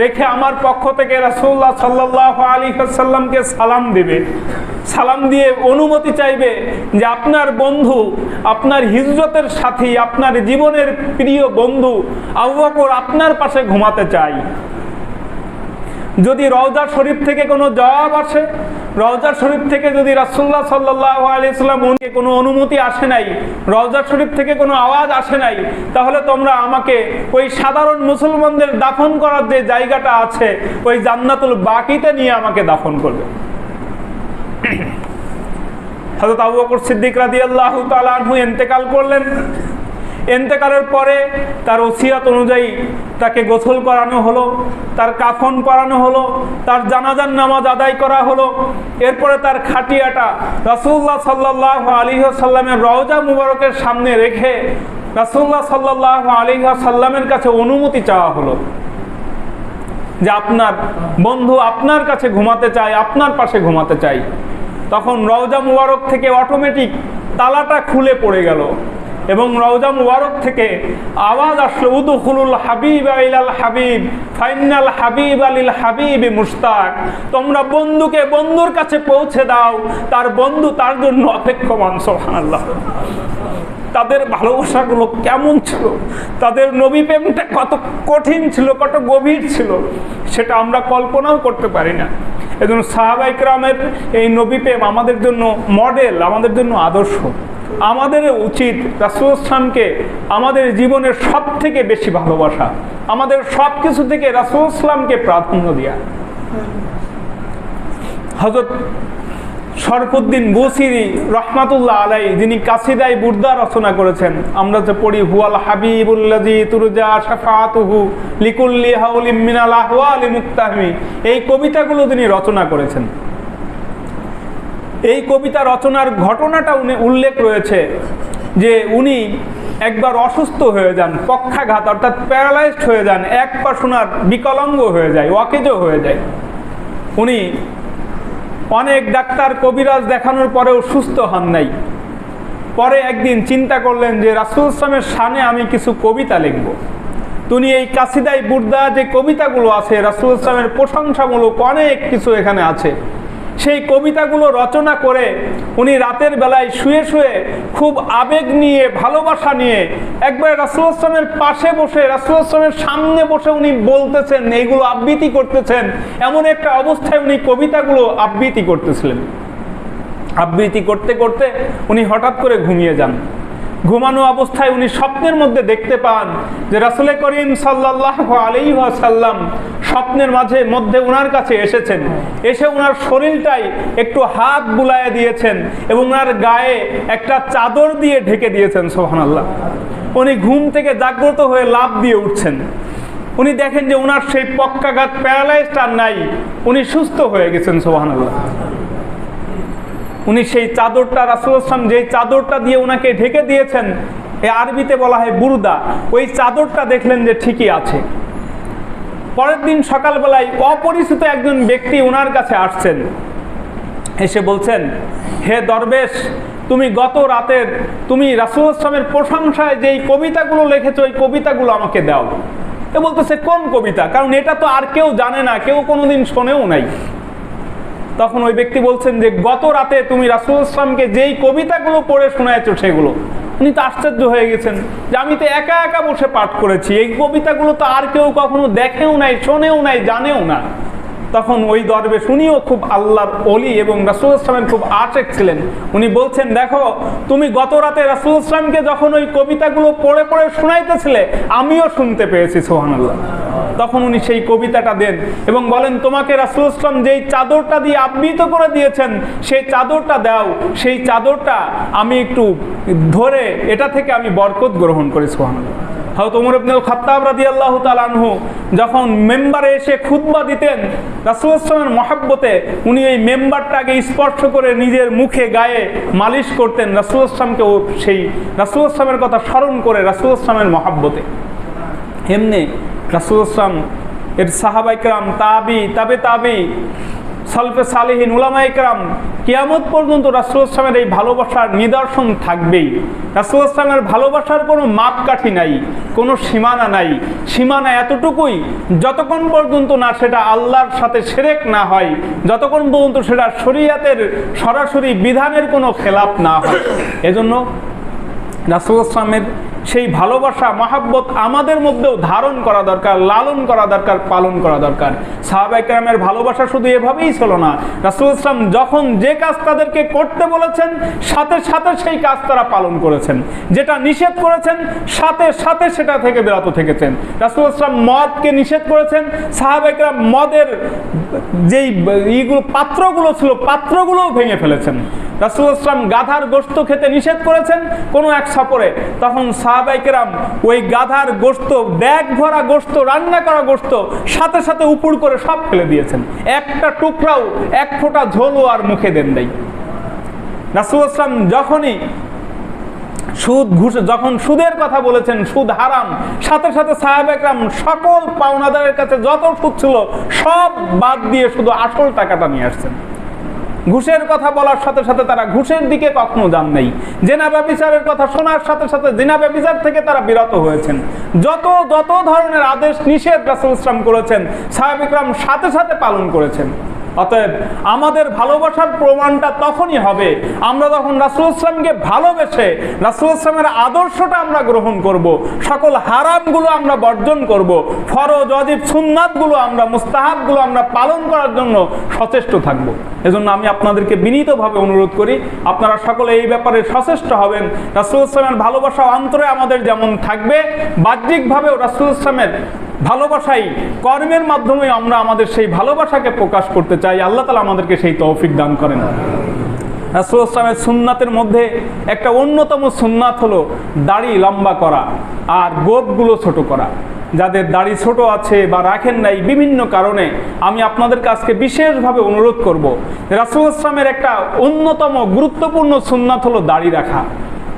রেখে আমার পক্ষ থেকে রাসূলুল্লাহ সাল্লাল্লাহু আলাইহি ওয়াসাল্লামকে সালাম দিবে, সালাম দিয়ে অনুমতি চাইবে যে আপনার বন্ধু, আপনার হিজরতের সাথী, আপনার জীবনের প্রিয় বন্ধু আবু বকর আপনার পাশে ঘুমাতে চাই। যদি রওজা শরীফ থেকে কোনো জবাব আসে, রওজা শরীফ থেকে যদি রাসূলুল্লাহ সাল্লাল্লাহু আলাইহি ওয়াসাল্লাম কোনো অনুমতি আসে নাই, রওজা শরীফ থেকে কোনো আওয়াজ আসে নাই, তাহলে তোমরা আমাকে ওই সাধারণ মুসলমানদের দাফন করার যে জায়গাটা আছে ওই জান্নাতুল বাকিতে নিয়ে আমাকে দাফন করবে। হযরত আবু বকর সিদ্দিক রাদিয়াল্লাহু তাআলা আনহু ইন্তেকাল করলেন। ইন্তেকালের পরে তার ওসিয়াত অনুযায়ী তাকে গোসল করানো হলো, তার কাফন পরানো হলো, তার জানাজার নামাজ আদায় করা হলো। এরপরে তার খাটিয়াটা রাসূলুল্লাহ সাল্লাল্লাহু আলাইহি ওয়াসাল্লামের রওজা মুবারকের সামনে রেখে রাসূলুল্লাহ সাল্লাল্লাহু আলাইহি ওয়াসাল্লামের কাছে অনুমতি চাওয়া হলো যে আপনার বন্ধু আপনার কাছে ঘুমাতে চায়, আপনার পাশে ঘুমাতে চাই। তখন রওজা মুবারক থেকে অটোমেটিক তালাটা খুলে পড়ে গেল এবং রওজা মুবারক থেকে আওয়াজ আসলো, উদখুলুল হাবিবা ইলাল হাবিব ফাইনাল হাবিব আলিল হাবিব মুশতাক। তোমরা বন্ধুকে বন্ধুর কাছে পৌঁছে দাও, তার বন্ধু তার জন্য অপেক্ষমান। সুবহানাল্লাহ। তাদের ভালোবাসাগুলো কেমন ছিল, তাদের নবী প্রেমটা কত কঠিন ছিল, কত গভীর ছিল, সেটা আমরা কল্পনাও করতে পারি না। এজন্য সাহাবায়ে কেরামের এই নবী প্রেম আমাদের জন্য মডেল, আমাদের জন্য আদর্শ। আমাদের উচিত রাসূল সাল্লামকে আমাদের জীবনের সব থেকে বেশি ভালোবাসা, আমাদের সব কিছু থেকে রাসূল সাল্লামকে প্রাধান্য দেওয়া। হযরত শরফুদ্দিন বুসিরি রহমাতুল্লাহ আলাইহি, যিনি কাসিদায়ে বুরদা রচনা করেছেন, আমরা যে পড়ি হুয়াল হাবিবুল্লাযী তুরজা শাফাআতুহু লিকুল্লি হাউলিম মিনাল আহওয়ালি মুক্তাহিমি, এই কবিতাগুলো তিনি রচনা করেছেন। এই কবিতা রচনার ঘটনাটা উল্লেখ রয়েছে যে উনি একবার অসুস্থ হয়ে যান, পক্ষাঘাত অর্থাৎ প্যারালাইজড হয়ে যান, এক পা সোনার বিকলাঙ্গ হয়ে যায়, অকেজো হয়ে যায়। উনি অনেক ডাক্তার কবিরাজ দেখানোর পরেও সুস্থ হন নাই। পরে একদিন চিন্তা করলেন যে রাসূল সাল্লাল্লাহু আলাইহি ওয়াসাল্লামের শানে আমি কিছু কবিতা লিখব। তিনি এই কাসিদায়ে বুরদা যে কবিতাগুলো আছে, রাসূল সাল্লাল্লাহু আলাইহি ওয়াসাল্লামের প্রশংসামূলক অনেক কিছু এখানে আছে, সেই কবিতাগুলো রচনা করে উনি রাতের বেলায় শুয়ে শুয়ে খুব আবেগ নিয়ে, ভালোবাসা নিয়ে একবার রাসূলুল্লাহ সাল্লাল্লাহু আলাইহি ওয়াসাল্লামের পাশে বসে, রাসূলুল্লাহ সাল্লাল্লাহু আলাইহি ওয়াসাল্লামের সামনে বসে উনি বলতেছেন, এইগুলো আবৃত্তি করতেছেন। এমন একটা অবস্থায় উনি কবিতাগুলো আবৃত্তি করতেছিলেন। আবৃত্তি করতে করতে উনি হঠাৎ করে ঘুমিয়ে যান। ঘুমানো অবস্থায় উনি স্বপ্নের মধ্যে দেখতে পান যে রাসূল করিম সাল্লাল্লাহু আলাইহি ওয়াসাল্লাম স্বপ্নের মধ্যে উনার কাছে এসেছেন, এসে উনার শরীরটাই একটু হাত বুলায়ে দিয়েছেন এবং উনার গায়ে একটা চাদর দিয়ে ঢেকে দিয়েছেন। সুবহানাল্লাহ। উনি ঘুম থেকে জাগ্রত হয়ে লাফ দিয়ে উঠছেন। উনি দেখেন যে উনার সেই পক্ষাঘাত প্যারালাইজড আর নাই, উনি সুস্থ হয়ে গেছেন। সুবহানাল্লাহ। উনি সেই চাদরটা, রাসূলুল্লাহ সাল্লাল্লাহু আলাইহি ওয়াসাল্লাম যে চাদরটা দিয়ে উনাকে ঢেকে দিয়েছেন, এই আরবিতে বলা হয় বুরদা, ওই চাদরটা দেখলেন যে ঠিকই আছে। পরের দিন সকালবেলায় অপরিচিত একজন ব্যক্তি উনার কাছে আসছেন, এসে বলছেন, হে দরবেশ, তুমি গত রাতের তুমি রাসূলুল্লাহ সাল্লাল্লাহু আলাইহি ওয়াসাল্লামের প্রশংসায় যেই কবিতাগুলো লিখেছো, ওই কবিতাগুলো আমাকে দাও। এ বলতেছে, কোন কবিতা? কারণ এটা তো আর কেউ জানে না, কেউ কোনোদিন শোনেও নাই। তখন ওই ব্যক্তি বলছেন যে গত রাতে তুমি রাসূলুল্লাহ সাল্লাল্লাহু আলাইহি ওয়াসাল্লামকে যেই কবিতাগুলো পড়ে শোনায়েছো সেগুলো। উনি তো আশ্চর্য হয়ে গেছেন যে আমি তো একা একা বসে পাঠ করেছি, এই কবিতাগুলো তো আর কেউ কখনো দেখেও নাই, শোনেও নাই, জানেও না। তখন ওই দরবেশ, উনিও খুব আল্লাহর ওলি এবং রাসূলুল্লাহ সাল্লাল্লাহু আলাইহি ওয়াসাল্লামের খুব আশেক ছিলেন, উনি বলছেন, দেখো তুমি গত রাতে রাসূলুল্লাহ সাল্লাল্লাহু আলাইহি ওয়াসাল্লামকে যখন ওই কবিতাগুলো পড়ে পড়ে শোনাইতেছিলে, আমিও শুনতে পেয়েছি। সুবহানাল্লাহ। তখন উনি সেই কবিতাটা দেন এবং বলেন, তোমাকে রাসূলুল্লাহ সাল্লাল্লাহু আলাইহি ওয়াসাল্লাম যেই চাদরটা দিয়ে আবৃত করে দিয়েছেন, সেই চাদরটা দাও, সেই চাদরটা আমি একটু ধরে এটা থেকে আমি বরকত গ্রহণ করি। সুবহানাল্লাহ। হযরত ওমর ইবনুল খাত্তাব রাদিয়াল্লাহু তাআলা আনহু যখন মেম্বারে এসে খুতবা দিতেন, রাসূলুল্লাহ সাল্লাল্লাহু আলাইহি ওয়াসাল্লামের মহব্বতে উনি এই মেম্বারটাকে স্পর্শ করে নিজের মুখে গায়ে মালিশ করতেন, রাসূলুল্লাহ সাল্লাল্লাহু আলাইহি ওয়াসাল্লামকে সেই রাসূলুল্লাহ সাল্লাল্লাহু আলাইহি ওয়াসাল্লামের কথা স্মরণ করে রাসূলুল্লাহ সাল্লাল্লাহু আলাইহি ওয়াসাল্লামের মহব্বতে। এমনি রাসূলুল্লাহ সাল্লাল্লাহু আলাইহি ওয়াসাল্লাম এর সাহাবায়ে কেরাম, তাবি, তাবে তাবি, সালফে সালেহিন, উলামায়ে কেরাম, কিয়ামত পর্যন্ত রাসূলুল্লাহ সাল্লাল্লাহু আলাইহি ওয়াসাল্লামের এই ভালোবাসার নিদর্শন থাকবেই। রাসূলুল্লাহ সাল্লাল্লাহু আলাইহি ওয়াসাল্লামের ভালোবাসার কোনো মাপকাঠি নাই, কোনো সীমানা নাই। সীমানা এতটুকুই, যতক্ষণ পর্যন্ত না সেটা আল্লাহর সাথে শিরক না হয়, যতক্ষণ পর্যন্ত সেটা শরীয়তের সরাসরি বিধানের কোনো খেলাফ না হয়। এজন্য রাসূলুল্লাহ সাল্লাল্লাহু আলাইহি ওয়াসাল্লামের সেই ভালোবাসা মহাব্বত আমাদের মধ্যেও ধারণ করা দরকার, লালন করা দরকার, পালন করা দরকার। সাহাবায়ে কেরামের ভালোবাসা শুধু এভাবেই ছিল না, রাসূল ইসলাম যখন যে কাজ তাদেরকে করতে বলেছেন সাথে সাথে সেই কাজ তারা পালন করেছেন, যেটা নিষেধ করেছেন সাথে সাথে সেটা থেকে বিরত থেকেছেন। রাসূল ইসলাম মদকে নিষেধ করেছেন, সাহাবায়ে কেরাম মদের যেই পাত্রগুলো ছিল পাত্রগুলোও ভেঙে ফেলেছেন। রাসূল ইসলাম গাধার গোশত খেতে নিষেধ করেছেন কোনো এক সফরে, তখন সাহাবায়ে কেরাম ওই গাধার গোশত, ব্যাগ ভরা গোশত, রান্না করা গোশত সাথে সাথে উপুড় করে সব ফেলে দিয়েছেন, একটা টুকরাও, এক ফোঁটা ঝোলও আর মুখে দেন নাই। রাসূল ইসলাম যখনই যখন সুদের কথা বলেছেন, সুদ হারাম, সাথে সাথে সাহাবায়ে কেরাম সকল পাওনাদারের কাছে যত সুদ ছিল সব বাদ দিয়ে শুধু আসল টাকাটা নিয়ে আসছেন। ঘুষের কথা বলার সাথে সাথে তারা ঘুষের দিকে কখনো যান নাই। জিনা ব্যভিচারের কথা শোনার সাথে সাথে জিনা ব্যভিচার থেকে তারা বিরত হয়েছেন। যত ধরনের আদেশ নিষেধ রাসূল ইসলাম করেছেন সাহাবায়ে কেরাম সাথে সাথে পালন করেছেন। অতএব আমাদের ভালোবাসার প্রমাণটা তখনই হবে আমরা যখন রাসূল ইসলামকে ভালোবেসে রাসূল ইসলামের আদর্শটা আমরা গ্রহণ করব, সকল হারামগুলো আমরা বর্জন করব, ফরজ ওয়াজিব সুন্নাতগুলো আমরা, মুস্তাহাবগুলো আমরা পালন করার জন্য সচেষ্ট থাকব। এজন্য আমি আপনাদেরকে বিনীতভাবে অনুরোধ করি আপনারা সকলে এই ব্যাপারে সচেষ্ট হবেন। রাসূল ইসলামের ভালোবাসা অন্তরে আমাদের যেমন থাকবে, বাহ্যিকভাবেও রাসূল ইসলামের ভালোবাসাই কর্মের মাধ্যমে আমরা আমাদের সেই ভালোবাসাকে প্রকাশ করতে চাই। আল্লাহ তাআলা আমাদেরকে সেই তৌফিক দান করেন। রাসূল ইসলামের সুন্নাতের মধ্যে একটা অন্যতম সুন্নাত হলো দাড়ি লম্বা করা আর গোঁফগুলো ছোট করা। যাদের দাড়ি ছোট আছে বা রাখেন নাই বিভিন্ন কারণে, আমি আপনাদের কাছে বিশেষভাবে অনুরোধ করব, রাসূল ইসলামের একটা অন্যতম গুরুত্বপূর্ণ সুন্নাত হলো দাড়ি রাখা।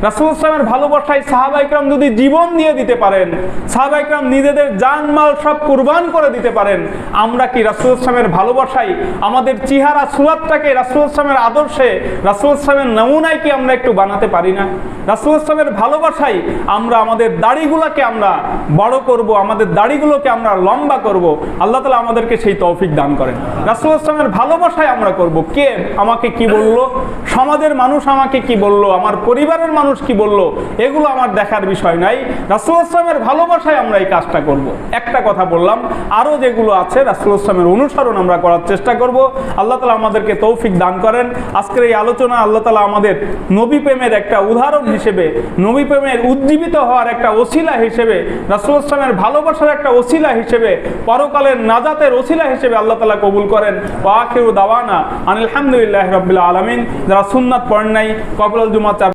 রাসূল ইসলামের ভালোবাসায় সাহাবায়ে কেরাম যদি জীবন দিয়ে দিতে পারেন, সাহাবায়ে কেরাম নিজেদের জানমাল সব কুরবান করে দিতে পারেন, আমরা কি রাসূল ইসলামের ভালোবাসায় আমাদের চেহারা সুরাতটাকে রাসূল ইসলামের আদর্শে, রাসূল ইসলামের নমুনায় কি আমরা একটু বানাতে পারি না? রাসূল ইসলামের ভালোবাসায় আমরা আমাদের দাড়িগুলোকে আমরা বড় করব, আমাদের দাড়িগুলোকে আমরা লম্বা করব। আল্লাহ তাআলা আমাদেরকে সেই তৌফিক দান করেন। রাসূল ইসলামের ভালোবাসায় আমরা করব। কে আমাকে কি বলল, সমাজের মানুষ আমাকে কি বলল, আমার পরিবারের মানুষ কি বলল, এগুলো আমার দেখার বিষয় নাই। রাসূল ইসলামের ভালোবাসায় আমরা এই কাজটা করব। একটা কথা বললাম, আরো যেগুলো আছে রাসূল ইসলামের অনুসরণ আমরা করার চেষ্টা করব। আল্লাহ তাআলা আমাদেরকে তৌফিক দান করেন। আজকের এই আলোচনা আল্লাহ তাআলা আমাদের নবী প্রেমের একটা উদাহরণ হিসেবে, নবী প্রেমের উজ্জীবিত হওয়ার একটা ওসিলা হিসেবে, রাসূল ইসলামের ভালোবাসার একটা ওসিলা হিসেবে, পরকালের নাজাতের ওসিলা হিসেবে আল্লাহ তাআলা কবুল করেন। ওয়া আখিরু দাওয়ানা আনিল হামদুলিল্লাহি রাব্বিল আলামিন। যারা সুন্নাত পড়েন নাই কবুল জুমা